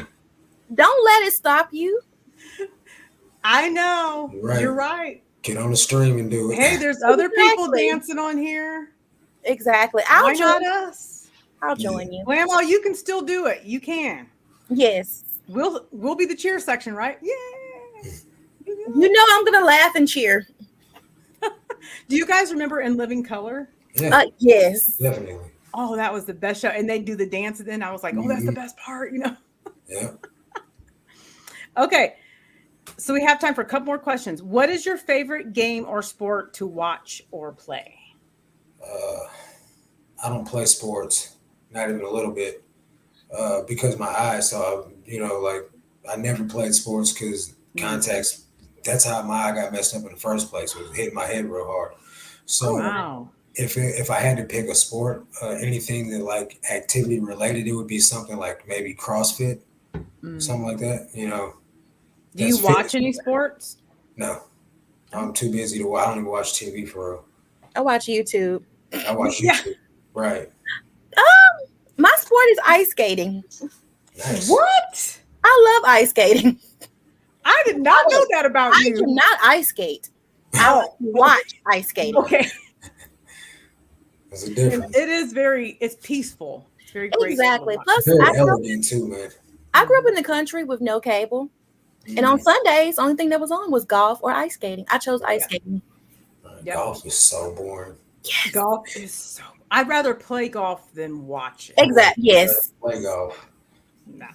Don't let it stop you. I know. Right. You're right. Get on the stream and do it. Hey, there's other people Exactly. dancing on here. Exactly. Why I'll not join. us? I'll join you. Grandma, you can still do it. You can. Yes. We'll be the cheer section, right? Yeah. You know I'm gonna laugh and cheer. Do you guys remember In Living Color? Yeah, Yes. definitely. Oh, that was the best show. And they do the dance, and then I was like, oh, that's the Mhm. best part, Yeah. Okay. So we have time for a couple more questions. What is your favorite game or sport to watch or play? I don't play sports, not even a little bit, because my eyes. So I never played sports because contacts. That's how my eye got messed up in the first place. Was hitting my head real hard. So Wow. if I had to pick a sport, anything that like activity related, it would be something like maybe CrossFit, something like that. Do you that's watch fitness. any sports? No, I'm too busy to. I don't even watch TV for real. I watch YouTube. I watch Yeah. YouTube. Right. My sport is ice skating. Nice. What? I love ice skating. I did not know that about I you. cannot ice skate. I like to watch ice skating. Okay. There's a difference. It's peaceful. It's very great. Exactly. Plus, Very I elegant too, man. I grew up in the country with no cable. And on Sundays, only thing that was on was golf or ice skating. I chose ice skating. Golf is so boring. Yes. Golf is so. I'd rather play golf than watch it. Exactly. Yes. Play golf. No.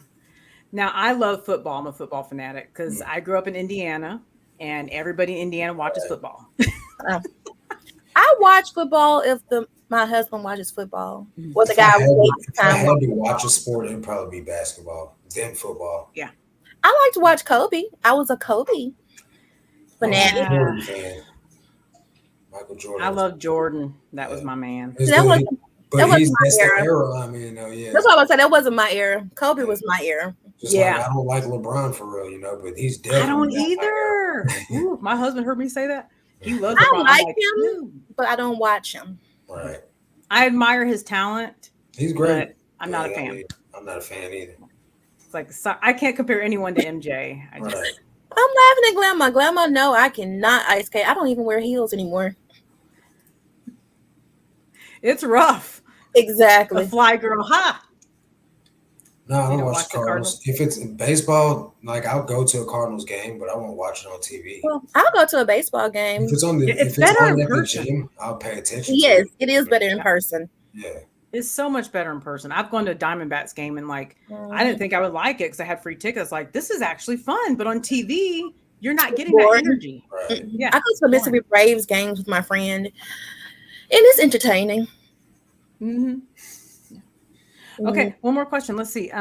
Now I love football. I'm a football fanatic because I grew up in Indiana, and everybody in Indiana watches football. I watch football if my husband watches football. Or the guy if I had to watch a sport, it'd probably be basketball, then football. Yeah. I like to watch Kobe. I was a Kobe fanatic. Jordan fan. Michael Jordan. I love Jordan. That was my man. That's the era I'm in, though. Yeah. That's what I was saying. That wasn't my era. Kobe was my era. Just like, I don't like LeBron for real, but he's definitely. I don't either. Ooh, my husband heard me say that. He loves LeBron. I like him, but I don't watch him. Right. I admire his talent. He's great. But I'm not a fan. I'm not a fan either. It's like I can't compare anyone to MJ. I'm laughing at Grandma. Grandma, no, I cannot ice skate. I don't even wear heels anymore. It's rough. Exactly. The fly girl, ha. No, I don't watch the Cardinals. If it's baseball, like I'll go to a Cardinals game, but I won't watch it on TV. Well, I'll go to a baseball game. If it's on the gym, I'll pay attention. Yes, it is better in person. Yeah. It's so much better in person. I've gone to a Diamondbacks game and I didn't think I would like it because I had free tickets. Like, this is actually fun, but on TV, you're not getting that energy. Right. Yeah, I go to Mississippi Braves games with my friend, and it's entertaining. Mm-hmm. Okay, one more question. Let's see. Here's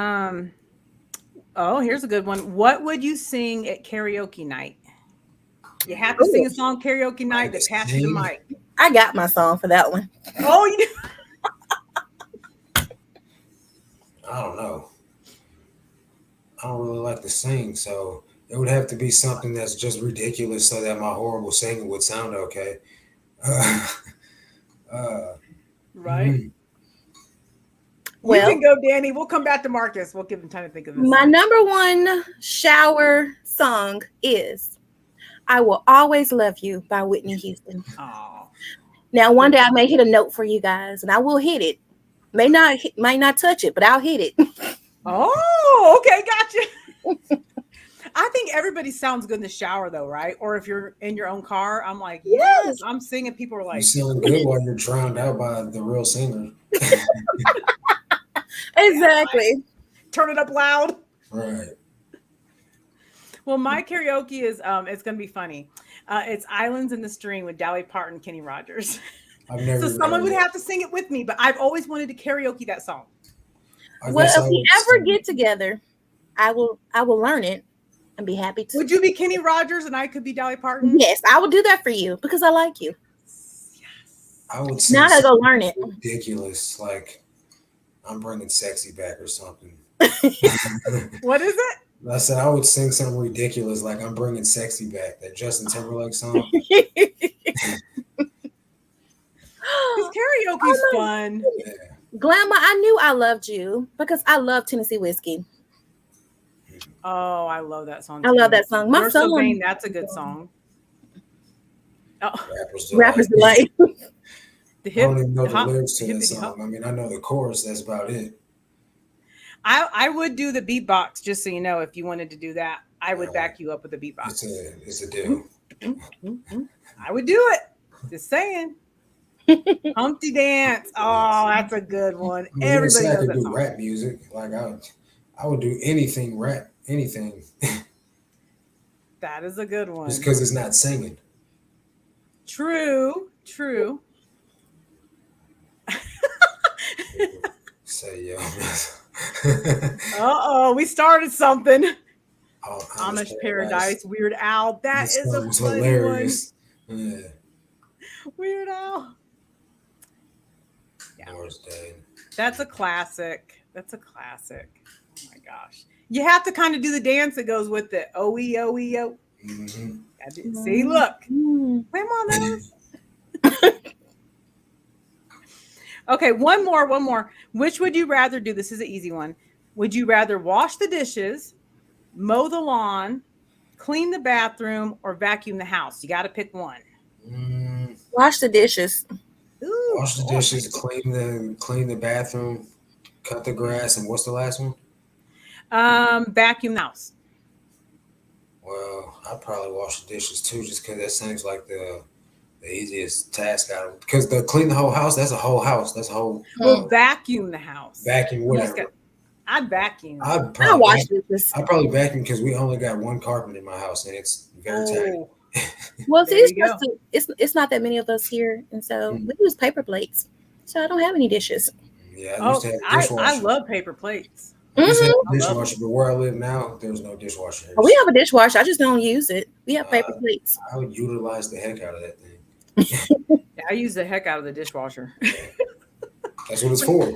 a good one. What would you sing at karaoke night? You have to sing a song karaoke night that passes the mic. I got my song for that one. Oh, you do? I don't know. I don't really like to sing, so it would have to be something that's just ridiculous so that my horrible singing would sound okay. Right. Well, you can go, Danny. We'll come back to Marcus. We'll give him time to think of this. My number one shower song is "I Will Always Love You" by Whitney Houston. Oh. Now, one day I may hit a note for you guys, and I will hit it. Might not touch it, but I'll hit it. Oh, okay, gotcha. I think everybody sounds good in the shower, though, right? Or if you're in your own car, I'm like, yes, I'm singing. People are like, you sound good while you're drowned out by the real singer. Exactly. Turn it up loud. Right. Well, my karaoke is it's gonna be funny. It's Islands in the Stream with Dolly Parton, Kenny Rogers. So someone would have to sing it with me, but I've always wanted to karaoke that song. Well, if we ever get together, I will learn it and be happy to. Would you be Kenny Rogers and I could be Dolly Parton? Yes, I will do that for you because I like you. Yes. I would say now I go learn it. Ridiculous, like I'm bringing sexy back or something. What is it? I said I would sing something ridiculous, like I'm bringing sexy back, that Justin Timberlake song. Because karaoke's fun. Yeah. Glamour, I knew I loved you because I love Tennessee whiskey. Oh, I love that song. I love that song. My son, Vain, that's a good song. Oh. Rapper's Delight. I don't even know the lyrics to that song. I mean, I know the chorus. That's about it. I would do the beatbox, just so you know. If you wanted to do that, I would back you up with the beatbox. It's a deal. I would do it. Just saying. Humpty Dance. Oh, that's a good one. I mean, everybody knows that song. Rap music. Like I would do anything rap, anything. That is a good one. Just because it's not singing. True. Say yo. We started something. Amish Paradise, Weird Al. That is a funny hilarious one. Yeah. Weird Al. Yeah. That's a classic. Oh my gosh. You have to kind of do the dance that goes with it. O-E-O-E-O. Mm-hmm. See, look. Grandma knows. Okay, one more. Which would you rather do? This is an easy one. Would you rather wash the dishes, mow the lawn, clean the bathroom, or vacuum the house? You got to pick one. Wash the dishes. Ooh, wash the dishes, clean the bathroom, cut the grass, and what's the last one? Vacuum the house. Well, I probably wash the dishes too, just because that seems like the easiest task out of because the clean the whole house. That's a whole house. That's a whole Well, vacuum the house. vacuum, You just whatever. I'd vacuum. I'd I probably wash dishes. I probably vacuum because we only got one carpet in my house and it's very tiny. Oh, Well, There see, you go. it's not that many of us here, and so Mm. we use paper plates. So I don't have any dishes. Yeah, I used oh, to have a I dishwasher. love paper plates. I used to have Mhm. a dishwasher, but where I live now, there's no dishwasher. here. We have a dishwasher. I just don't use it. We have paper plates. I would utilize the heck out of that thing. Yeah, I use the heck out of the dishwasher. That's what it's for.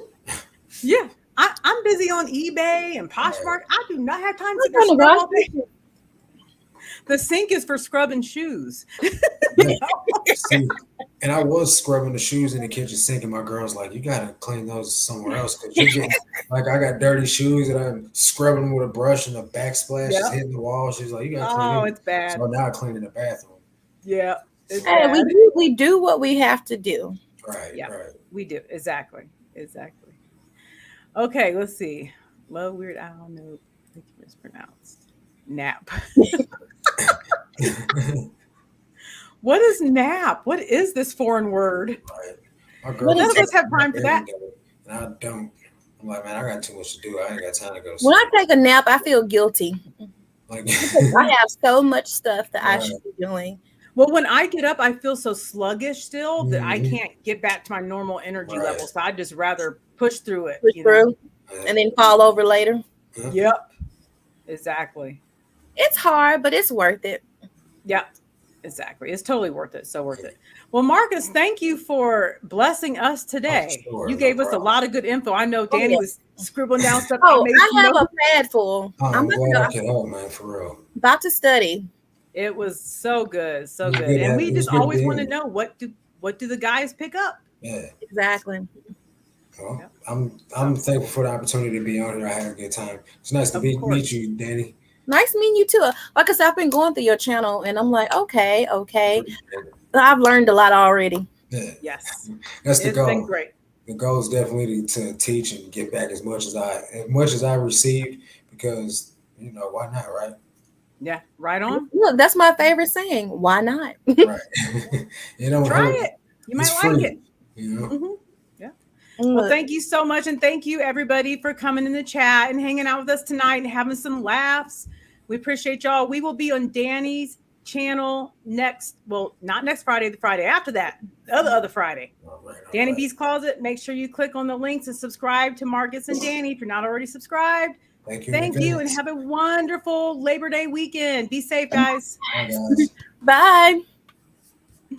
Yeah, I'm busy on eBay and Poshmark. I do not have time to I'm trying to scrub wash all day. The sink is for scrubbing shoes. Yeah. See, and I was scrubbing the shoes in the kitchen sink, and my girl's like, "You gotta clean those somewhere else because you're getting like I got dirty shoes and I'm scrubbing them with a brush and a backsplash is Yep. hitting the wall." She's like, "You gotta clean Oh, it." it's bad. So now I clean in the bathroom. Yeah, it's Hey, bad. we do what we have to do. Right, Yeah. right. We do. Exactly. Okay, let's see. Love Weird Al. No, I think it's pronounced nap. What is nap? What is this foreign word? Right. My girl None of takes us have time for that. every day, and I don't. I'm like, man, I got too much to do. I ain't got time to go to When I sleep. take a nap, I feel guilty. Like, I have so much stuff that I Right. should be doing. Well, when I get up, I feel so sluggish still that I Mhm. can't get back to my normal energy Right. level. So I'd just rather push through it. Push you know? through and then fall over later. Yep. Exactly. It's hard, but it's worth it. Yep. Exactly. It's totally worth it. So worth it. Well, Marcus, thank you for blessing us today. sure, You no gave us a problem. lot of good info. I know Danny yeah. was scribbling down stuff. Oh, made I some have notes. a pad full. I'm I'm glad I can help, man, for real. about to study. It was so good, so It was good. good And having- we it was just good always being want to here. know what do the guys pick up? Yeah. Exactly. Well, Yep. I'm thankful for the opportunity to be on here. I had a good time. It's nice to Of meet course. you, Danny. Nice meeting you too. Like I said, I've been going through your channel and I'm like, okay. I've learned a lot already. Yeah, Yes. that's the It's been goal. great. The goal is definitely to teach and get back as much as I received because why not, right? Yeah, right on. Look, that's my favorite saying. Why not? Right. You don't Try hurt. it. You It's might like free, it. you know. Mhm. Well, thank you so much. And thank you, everybody, for coming in the chat and hanging out with us tonight and having some laughs. We appreciate y'all. We will be on Danny's channel not next Friday, the Friday after that, the other Friday. All right, all Danny right. B's Closet. Make sure you click on the links and subscribe to Marcus and Danny if you're not already subscribed. Thank you. Thank you and have a wonderful Labor Day weekend. Be safe, guys. Bye, guys. Bye.